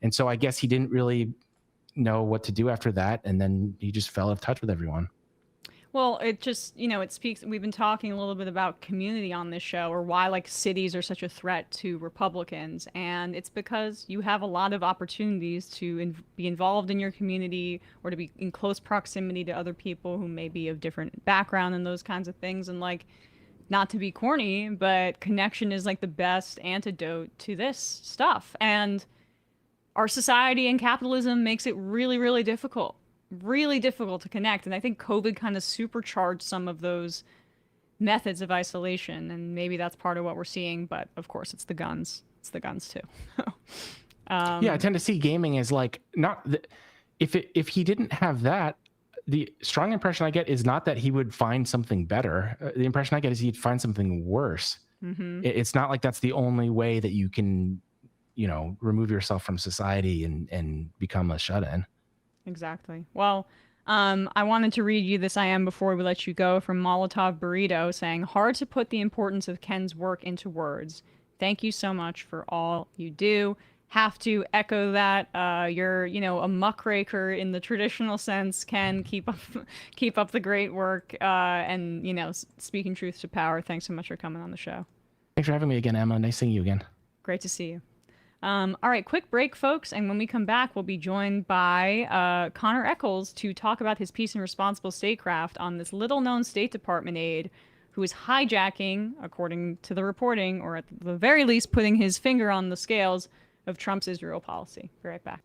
And so I guess he didn't really know what to do after that. And then he just fell out of touch with everyone. Well, it just, you know, it speaks, we've been talking a little bit about community on this show, or why like cities are such a threat to Republicans. And it's because you have a lot of opportunities to be involved in your community, or to be in close proximity to other people who may be of different background and those kinds of things. And like, not to be corny, but connection is like the best antidote to this stuff. And our society and capitalism makes it really, really difficult really difficult to connect. And I think COVID kind of supercharged some of those methods of isolation, and maybe that's part of what we're seeing. But of course, it's the guns. It's the guns too. Yeah, I tend to see gaming as like if he didn't have that, the strong impression I get is not that he would find something better. The impression I get is he'd find something worse. Mm-hmm. It's not like that's the only way that you can, remove yourself from society and become a shut-in. Exactly. Well, I wanted to read you this IM before we let you go from Molotov Burrito saying, hard to put the importance of Ken's work into words. Thank you so much for all you do. Have to echo that. You're, a muckraker in the traditional sense. Ken, keep up the great work. And, speaking truth to power. Thanks so much for coming on the show. Thanks for having me again, Emma. Nice seeing you again. Great to see you. All right, quick break, folks. And when we come back, we'll be joined by Connor Echols to talk about his piece in Responsible Statecraft on this little-known State Department aide who is hijacking, according to the reporting, or at the very least putting his finger on the scales of Trump's Israel policy. Be right back.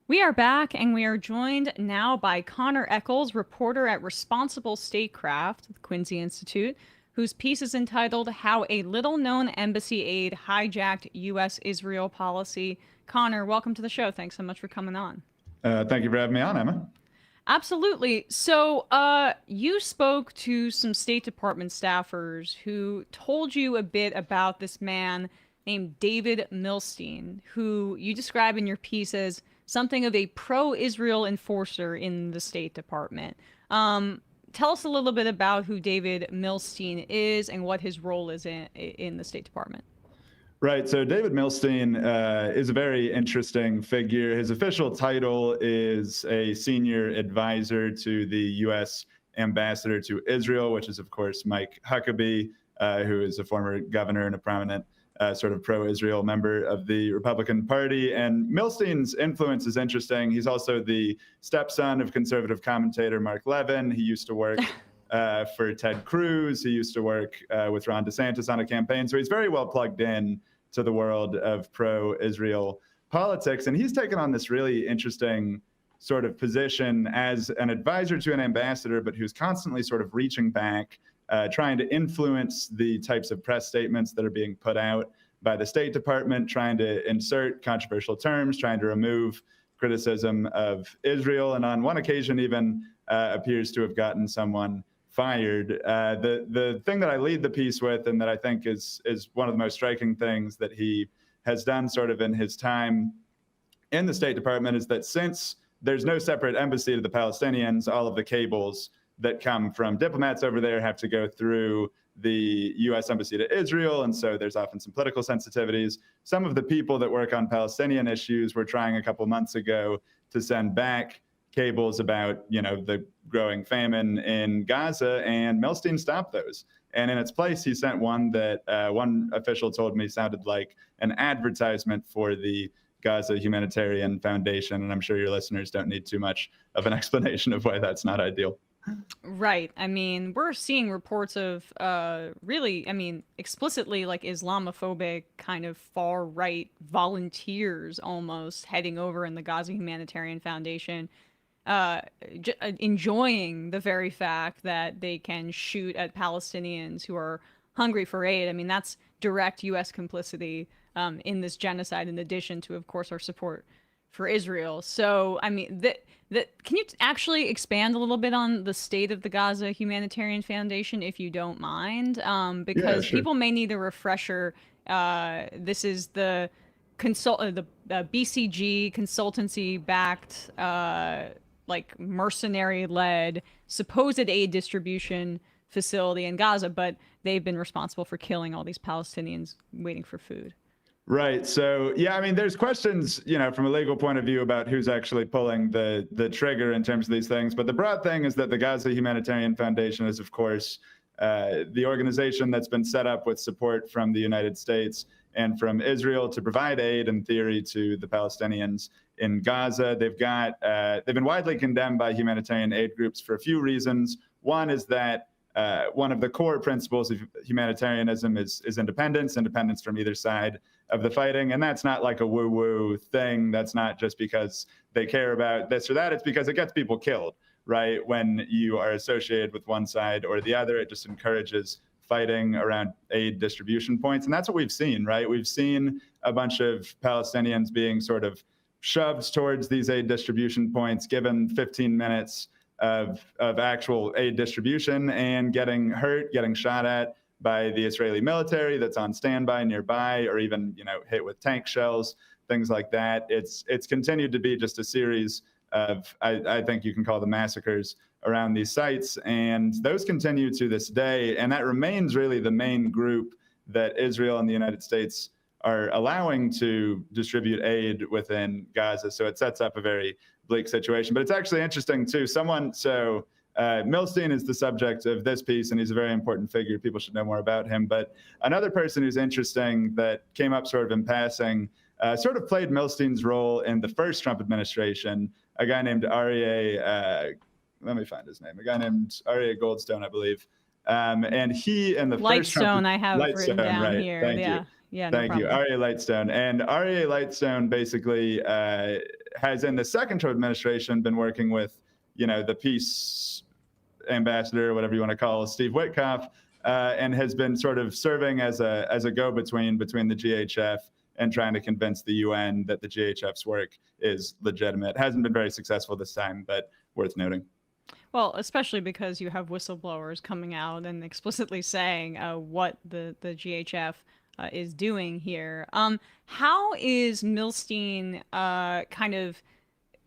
We are back, and we are joined now by Connor Echols, reporter at Responsible Statecraft, the Quincy Institute, whose piece is entitled How a Little-Known Embassy Aide Hijacked U.S.-Israel Policy. Connor, welcome to the show. Thanks so much for coming on. Thank you for having me on, Emma. Absolutely. So you spoke to some State Department staffers who told you a bit about this man named David Milstein, who you describe in your piece as something of a pro-Israel enforcer in the State Department. Tell us a little bit about who David Milstein is and what his role is in the State Department. Right. So David Milstein is a very interesting figure. His official title is a senior advisor to the U.S. ambassador to Israel, which is, of course, Mike Huckabee, who is a former governor and a prominent sort of pro-Israel member of the Republican Party. And Milstein's influence is interesting. He's also the stepson of conservative commentator Mark Levin. He used to work for Ted Cruz. He used to work with Ron DeSantis on a campaign. So he's very well plugged in to the world of pro-Israel politics. And he's taken on this really interesting sort of position as an advisor to an ambassador, but who's constantly sort of reaching back, trying to influence the types of press statements that are being put out by the State Department, trying to insert controversial terms, trying to remove criticism of Israel, and on one occasion even appears to have gotten someone fired. The thing that I lead the piece with, and that I think is one of the most striking things that he has done sort of in his time in the State Department, is that since there's no separate embassy to the Palestinians, all of the cables that come from diplomats over there have to go through the U.S. Embassy to Israel, and so there's often some political sensitivities. Some of the people that work on Palestinian issues were trying a couple months ago to send back cables about, the growing famine in Gaza, and Milstein stopped those. And in its place, he sent one that one official told me sounded like an advertisement for the Gaza Humanitarian Foundation, and I'm sure your listeners don't need too much of an explanation of why that's not ideal. Right. I mean, we're seeing reports of explicitly like Islamophobic kind of far right volunteers almost heading over in the Gaza Humanitarian Foundation, enjoying the very fact that they can shoot at Palestinians who are hungry for aid. I mean, that's direct U.S. complicity in this genocide, in addition to, of course, our support for Israel. So, I mean, can you actually expand a little bit on the state of the Gaza Humanitarian Foundation, if you don't mind? Because people may need a refresher. This is the BCG consultancy-backed, mercenary-led supposed aid distribution facility in Gaza, but they've been responsible for killing all these Palestinians waiting for food. Right. So, yeah, I mean, there's questions, from a legal point of view about who's actually pulling the trigger in terms of these things. But the broad thing is that the Gaza Humanitarian Foundation is, of course, the organization that's been set up with support from the United States and from Israel to provide aid, in theory, to the Palestinians in Gaza. They've been widely condemned by humanitarian aid groups for a few reasons. One is that one of the core principles of humanitarianism is independence from either side of the fighting. And that's not like a woo-woo thing. That's not just because they care about this or that. It's because it gets people killed, right? When you are associated with one side or the other, it just encourages fighting around aid distribution points. And that's what we've seen, right? We've seen a bunch of Palestinians being sort of shoved towards these aid distribution points, given 15 minutes of actual aid distribution, and getting hurt, getting shot at by the Israeli military that's on standby nearby, or even, hit with tank shells, things like that. It's continued to be just a series of, I think you can call them massacres around these sites, and those continue to this day. And that remains really the main group that Israel and the United States are allowing to distribute aid within Gaza. So it sets up a very bleak situation. But it's actually interesting too. Milstein is the subject of this piece, and he's a very important figure. People should know more about him. But another person who's interesting that came up sort of in passing, sort of played Milstein's role in the first Trump administration, a guy named Aryeh, let me find his name, a guy named Aryeh Goldstone, I believe. And he in the first Trump... Lightstone, I have written down right. here. Thank you. Yeah, Thank you. Aryeh Lightstone. And Aryeh Lightstone basically has in the second Trump administration been working with, the peace ambassador, whatever you want to call Steve Witkoff, and has been sort of serving as a go-between between the GHF and trying to convince the UN that the GHF's work is legitimate. Hasn't been very successful this time, but worth noting. Well, especially because you have whistleblowers coming out and explicitly saying what the GHF is doing here. How is Milstein kind of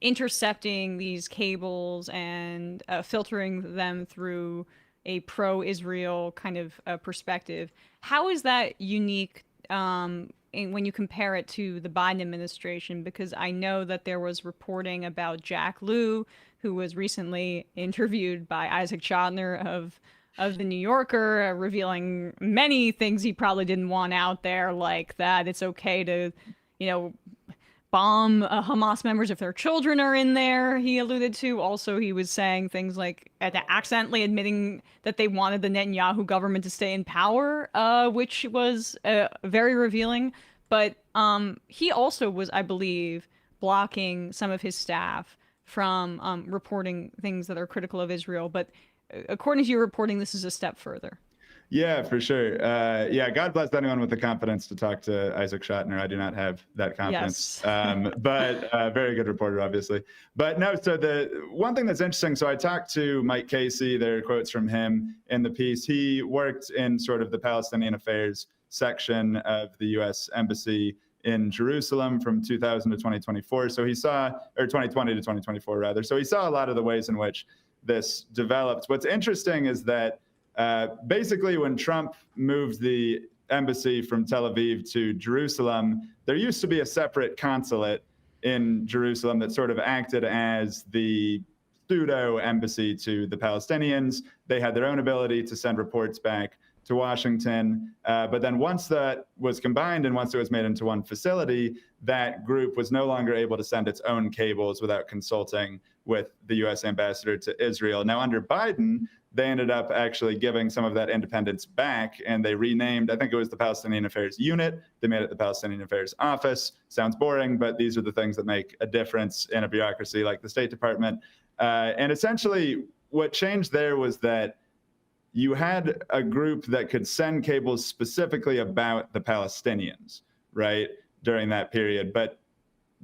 intercepting these cables and filtering them through a pro-Israel kind of perspective? How is that unique when you compare it to the Biden administration? Because I know that there was reporting about Jack Lew, who was recently interviewed by Isaac Chotiner of the New Yorker, revealing many things he probably didn't want out there, like that it's okay to, bomb Hamas members if their children are in there, he alluded to. Also, he was saying things like accidentally admitting that they wanted the Netanyahu government to stay in power, which was very revealing. But he also was, I believe, blocking some of his staff from reporting things that are critical of Israel. But according to your reporting, this is a step further. Yeah, for sure. God bless anyone with the confidence to talk to Isaac Chotiner. I do not have that confidence. Yes. But very good reporter, obviously. But no, so the one thing that's interesting, so I talked to Mike Casey, there are quotes from him in the piece. He worked in sort of the Palestinian affairs section of the U.S. Embassy in Jerusalem from 2000 to 2024. So he saw, or 2020 to 2024 rather. So he saw a lot of the ways in which this developed. What's interesting is that basically when Trump moved the embassy from Tel Aviv to Jerusalem, there used to be a separate consulate in Jerusalem that sort of acted as the pseudo embassy to the Palestinians. They had their own ability to send reports back to Washington. But then once that was combined and once it was made into one facility, that group was no longer able to send its own cables without consulting with the U.S. ambassador to Israel. Now, under Biden, they ended up actually giving some of that independence back, and they renamed, I think it was the Palestinian Affairs Unit. They made it the Palestinian Affairs Office. Sounds boring, but these are the things that make a difference in a bureaucracy like the State Department. And essentially, what changed there was that you had a group that could send cables specifically about the Palestinians, right, during that period. But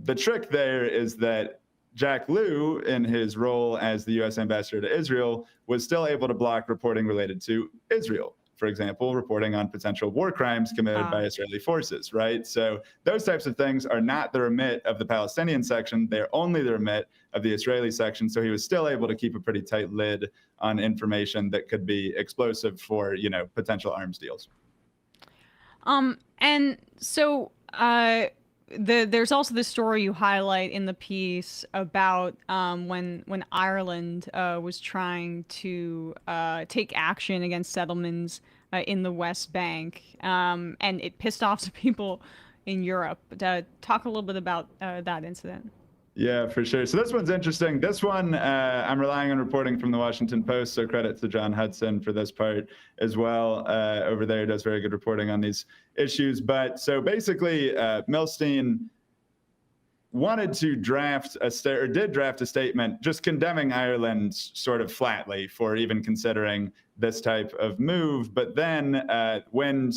the trick there is that Jack Lew, in his role as the U.S. ambassador to Israel, was still able to block reporting related to Israel. For example, reporting on potential war crimes committed by Israeli forces, right? So those types of things are not the remit of the Palestinian section. They're only the remit of the Israeli section. So he was still able to keep a pretty tight lid on information that could be explosive for, potential arms deals. And so there's also the story you highlight in the piece about when Ireland was trying to take action against settlements in the West Bank, and it pissed off some people in Europe. Talk a little bit about that incident. Yeah, for sure. So this one's interesting. This one, I'm relying on reporting from the Washington Post, so credit to John Hudson for this part as well. Over there, does very good reporting on these issues. But so basically, Milstein wanted to draft did draft a statement just condemning Ireland sort of flatly for even considering this type of move. But then wind,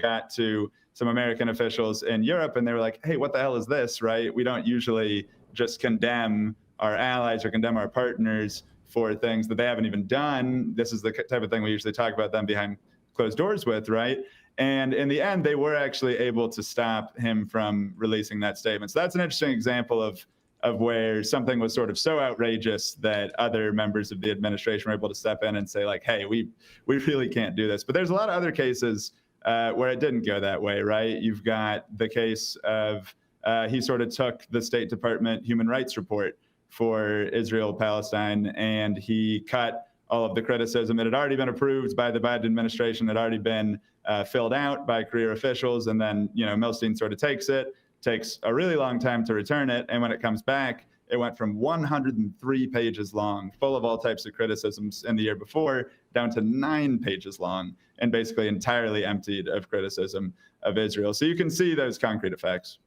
got to some American officials in Europe, and they were like, hey, what the hell is this, right? We don't usually just condemn our allies or condemn our partners for things that they haven't even done. This is the type of thing we usually talk about them behind closed doors with, right? And in the end, they were actually able to stop him from releasing that statement. So that's an interesting example of where something was sort of so outrageous that other members of the administration were able to step in and say, like, hey, we really can't do this. But there's a lot of other cases where it didn't go that way, right? You've got the case of he sort of took the State Department human rights report for Israel, Palestine, and he cut all of the criticism. It had already been approved by the Biden administration, had already been filled out by career officials, and then Milstein sort of takes a really long time to return it, and when it comes back, it went from 103 pages long, full of all types of criticisms in the year before, down to 9 pages long, and basically entirely emptied of criticism of Israel. So you can see those concrete effects.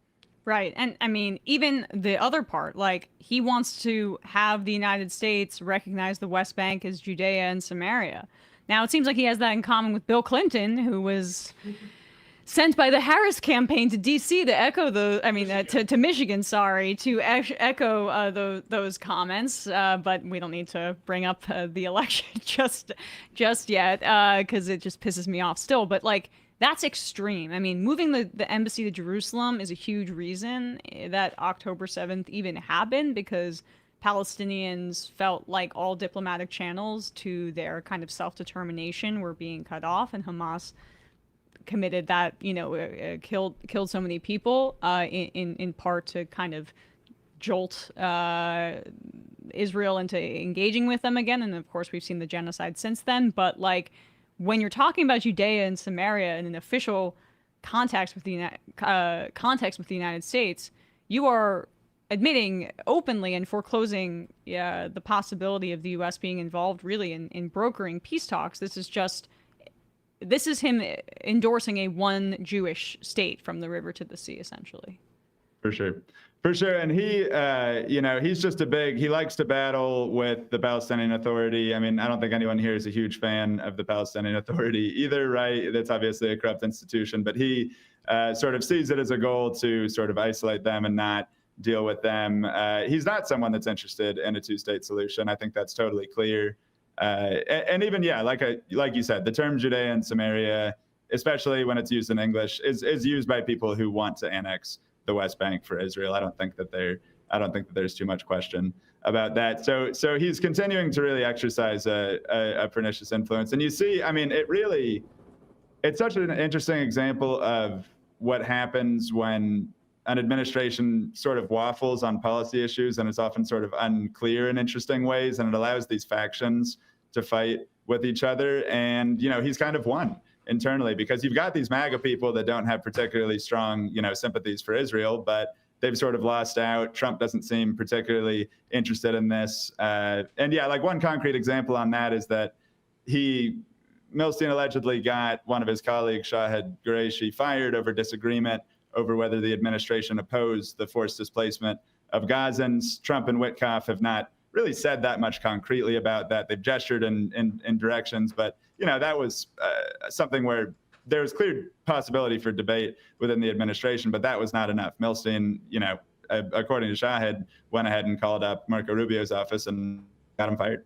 Right. And I mean, even the other part, like he wants to have the United States recognize the West Bank as Judea and Samaria. Now, it seems like he has that in common with Bill Clinton, who was sent by the Harris campaign to D.C. to echo to Michigan, to echo those comments. But we don't need to bring up the election just yet, because it just pisses me off still. But like, that's extreme. I mean, moving the embassy to Jerusalem is a huge reason that October 7th even happened, because Palestinians felt like all diplomatic channels to their kind of self-determination were being cut off, and Hamas committed that, killed so many people in part to kind of jolt Israel into engaging with them again. And of course, we've seen the genocide since then. But like, when you're talking about Judea and Samaria in an official context with the United States, you are admitting openly and foreclosing the possibility of the U.S. being involved really in brokering peace talks. This is him endorsing a one Jewish state from the river to the sea, essentially. For sure. And he, he's just he likes to battle with the Palestinian Authority. I mean, I don't think anyone here is a huge fan of the Palestinian Authority either, right? That's obviously a corrupt institution, but he sort of sees it as a goal to sort of isolate them and not deal with them. He's not someone that's interested in a two-state solution. I think that's totally clear. And even, like you said, the term Judea and Samaria, especially when it's used in English, is used by people who want to annex the West Bank for Israel. I don't think that there's too much question about that. So he's continuing to really exercise a pernicious influence. And you see, I mean, it's such an interesting example of what happens when an administration sort of waffles on policy issues and is often sort of unclear in interesting ways, and it allows these factions to fight with each other. And he's kind of won internally, because you've got these MAGA people that don't have particularly strong, sympathies for Israel, but they've sort of lost out. Trump doesn't seem particularly interested in this. Like one concrete example on that is that Milstein allegedly got one of his colleagues, Shahed Qureshi, fired over disagreement over whether the administration opposed the forced displacement of Gazans. Trump and Witkoff have not really said that much concretely about that. They've gestured in directions, but that was something where there was clear possibility for debate within the administration, but that was not enough. Milstein, according to Shahed, went ahead and called up Marco Rubio's office and got him fired.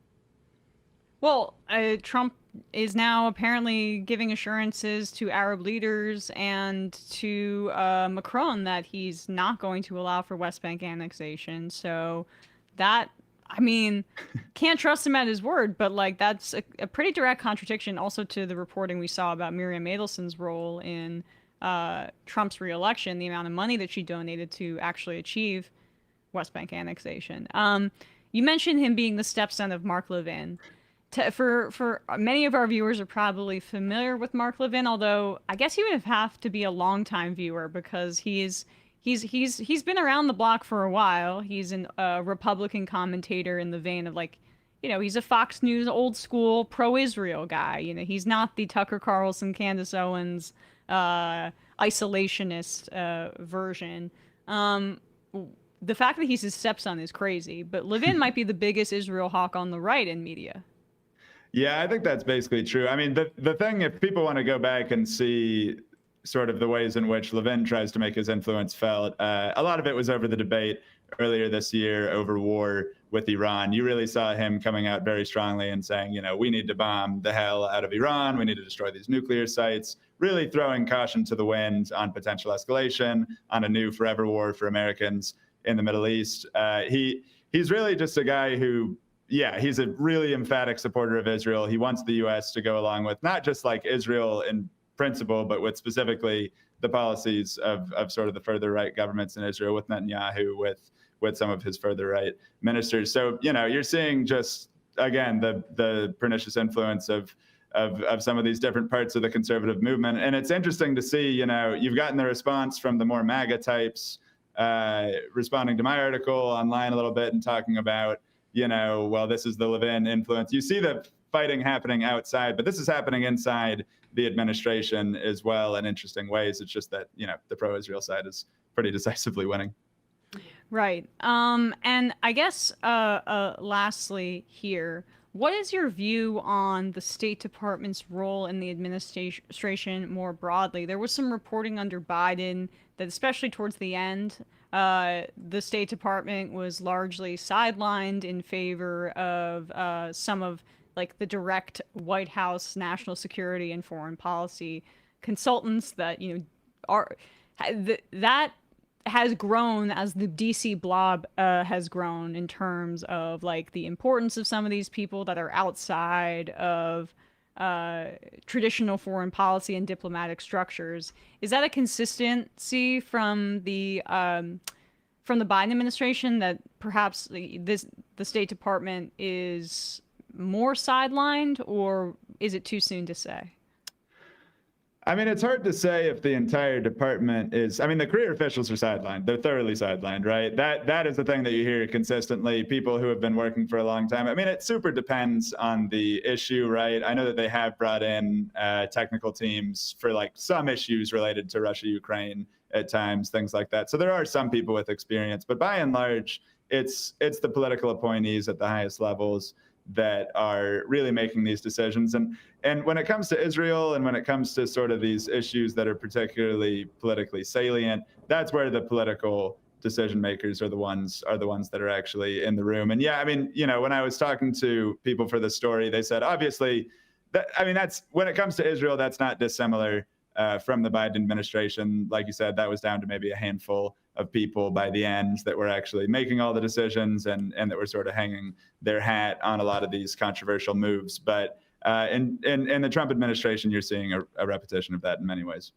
Well, Trump is now apparently giving assurances to Arab leaders and to Macron that he's not going to allow for West Bank annexation. So that, I mean, can't trust him at his word, but like that's a pretty direct contradiction also to the reporting we saw about Miriam Adelson's role in Trump's reelection, the amount of money that she donated to actually achieve West Bank annexation. You mentioned him being the stepson of Mark Levin. For many of our viewers are probably familiar with Mark Levin, although I guess he would have to be a longtime viewer, because he's he's been around the block for a while. He's a Republican commentator in the vein of like, he's a Fox News old school pro-Israel guy. He's not the Tucker Carlson, Candace Owens isolationist version. The fact that he's his stepson is crazy, but Levin might be the biggest Israel hawk on the right in media. Yeah, I think that's basically true. I mean, the thing, if people want to go back and see sort of the ways in which Levin tries to make his influence felt, a lot of it was over the debate earlier this year over war with Iran. You really saw him coming out very strongly and saying, we need to bomb the hell out of Iran. We need to destroy these nuclear sites, really throwing caution to the wind on potential escalation, on a new forever war for Americans in the Middle East. He's really just a guy who, he's a really emphatic supporter of Israel. He wants the U.S. to go along with not just like Israel in principle, but with specifically the policies of sort of the further right governments in Israel, with Netanyahu, with some of his further right ministers. So, you're seeing just, again, the pernicious influence of some of these different parts of the conservative movement. And it's interesting to see, you've gotten the response from the more MAGA types, responding to my article online a little bit and talking about, well, this is the Levin influence. You see the fighting happening outside, but this is happening inside the administration as well in interesting ways. It's just that, the pro-Israel side is pretty decisively winning. Right. And I guess lastly here, what is your view on the State Department's role in the administration more broadly? There was some reporting under Biden that, especially towards the end, the State Department was largely sidelined in favor of some of like the direct White House national security and foreign policy consultants that that has grown as the DC blob has grown in terms of like the importance of some of these people that are outside of traditional foreign policy and diplomatic structures. Is that a consistency from the Biden administration that perhaps the State Department is more sidelined, or is it too soon to say? I mean, it's hard to say if the entire department is, I mean, the career officials are sidelined. They're thoroughly sidelined, right? That is the thing that you hear consistently, people who have been working for a long time. I mean, it super depends on the issue, right? I know that they have brought in technical teams for like some issues related to Russia, Ukraine at times, things like that. So there are some people with experience, but by and large, it's the political appointees at the highest levels that are really making these decisions. And when it comes to Israel and when it comes to sort of these issues that are particularly politically salient, that's where the political decision makers are the ones that are actually in the room. And yeah, I mean, when I was talking to people for the story, they said, obviously, that's when it comes to Israel, that's not dissimilar from the Biden administration. Like you said, that was down to maybe a handful of people by the end that were actually making all the decisions and that were sort of hanging their hat on a lot of these controversial moves. But in the Trump administration, you're seeing a repetition of that in many ways.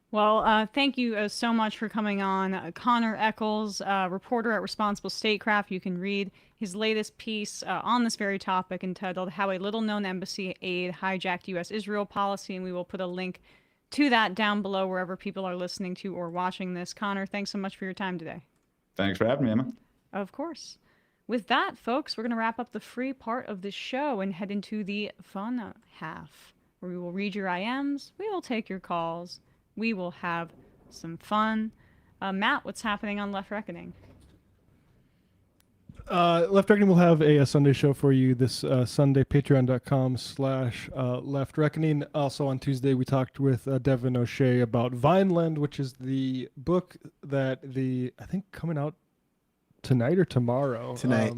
Well, thank you so much for coming on. Connor Echols, reporter at Responsible Statecraft. You can read his latest piece on this very topic entitled How a Little-Known Embassy Aide Hijacked U.S.-Israel Policy, and we will put a link to that down below wherever people are listening to or watching this. Connor, thanks so much for your time today. Thanks for having me, Emma. Of course. With that, folks, we're going to wrap up the free part of the show and head into the fun half, where we will read your IMs, we will take your calls, we will have some fun. Matt, what's happening on Left Reckoning? Left Reckoning will have a Sunday show for you this Sunday, patreon.com/Left Reckoning. Also on Tuesday, we talked with Devin O'Shea about Vineland, which is the book that I think coming out tonight or tomorrow. Tonight.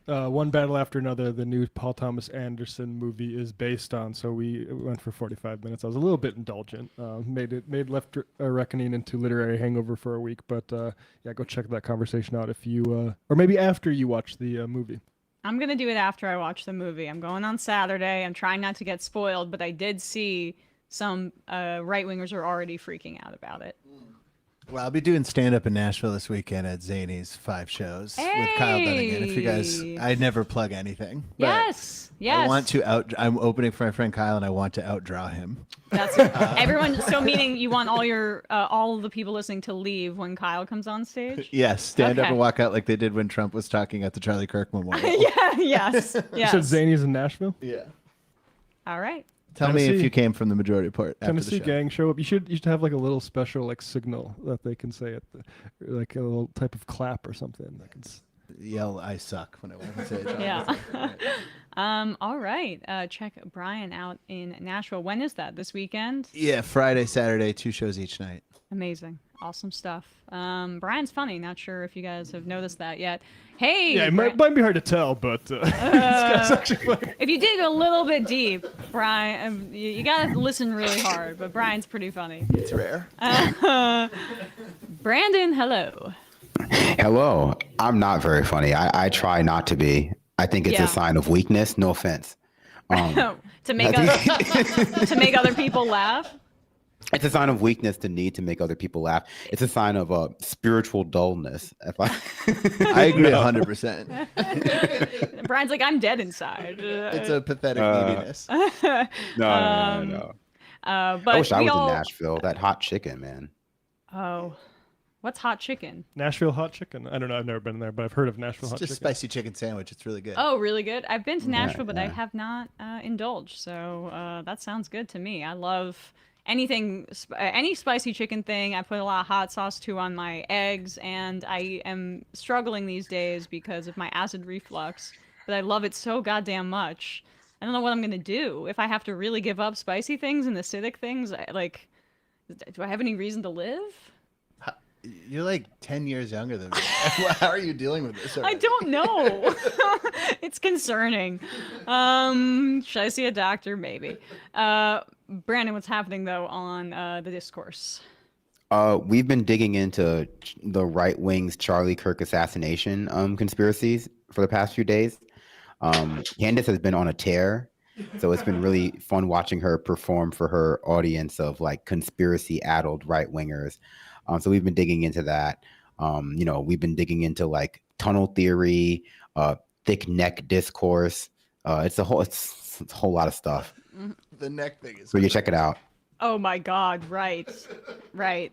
One Battle After Another, the new Paul Thomas Anderson movie is based on. So we went for 45 minutes. I was a little bit indulgent. Made Left Reckoning into literary hangover for a week. But yeah, go check that conversation out if you, or maybe after you watch the movie. I'm going to do it after I watch the movie. I'm going on Saturday. I'm trying not to get spoiled, but I did see some right-wingers are already freaking out about it. Well, I'll be doing stand-up in Nashville this weekend at Zany's 5 shows with Kyle Dunnigan. If you guys, I never plug anything. Yes. I want to I'm opening for my friend Kyle, and I want to outdraw him. That's everyone. So meaning you want all of the people listening to leave when Kyle comes on stage? Yes, stand up and walk out like they did when Trump was talking at the Charlie Kirk Memorial. Yes. You said Zany's in Nashville? Yeah. All right. Tell me if you came from the majority report. Tennessee gang show up. You should have like a little special like signal that they can say at the like a little type of clap or something that can yell "I suck" when I want to say it. Yeah. All right. Check Brian out in Nashville. When is that? This weekend? Yeah, Friday, Saturday, 2 shows each night. Amazing. Awesome stuff. Brian's funny. Not sure if you guys have noticed that yet. Hey. Yeah, it might be hard to tell, but this guy's actually funny. If you dig a little bit deep, Brian, you gotta listen really hard. But Brian's pretty funny. It's rare. Brandon, hello. Hello. I'm not very funny. I try not to be. I think it's a sign of weakness. No offense. To make other people laugh. It's a sign of weakness to need to make other people laugh. It's a sign of spiritual dullness. I agree 100%. Brian's like, I'm dead inside. It's a pathetic neediness. No. But I wish I was in Nashville. That hot chicken, man. Oh, what's hot chicken? Nashville hot chicken. I don't know. I've never been there, but I've heard of Nashville hot chicken. It's just spicy chicken sandwich. It's really good. Oh, really good. I've been to Nashville, but I have not indulged. So that sounds good to me. I love anything, any spicy chicken thing. I put a lot of hot sauce too on my eggs, and I am struggling these days because of my acid reflux. But I love it so goddamn much. I don't know what I'm gonna do if I have to really give up spicy things and acidic things. Do I have any reason to live? You're like 10 years younger than me. How are you dealing with this? I don't know. It's concerning. Should I see a doctor? Maybe. Brandon, what's happening though on the discourse? We've been digging into the right wing's Charlie Kirk assassination conspiracies for the past few days. Candace has been on a tear, so it's been really fun watching her perform for her audience of like conspiracy-addled right wingers. So we've been digging into that. We've been digging into like tunnel theory, thick neck discourse. It's a whole lot of stuff. The neck thing is. So you check it out. Oh my God! Right.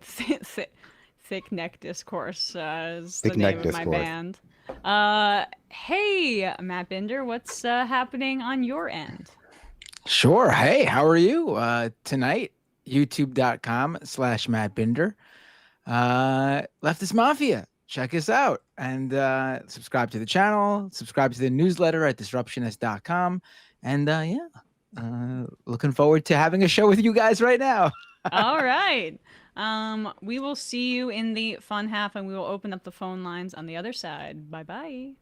Thick neck discourse is the name of my band. Hey, Matt Binder, what's happening on your end? Sure. Hey, how are you? Tonight, youtube.com/Matt Binder. Leftist Mafia. Check us out and subscribe to the channel, subscribe to the newsletter at disruptionist.com. And looking forward to having a show with you guys right now. All right. We will see you in the fun half, and we will open up the phone lines on the other side. Bye-bye.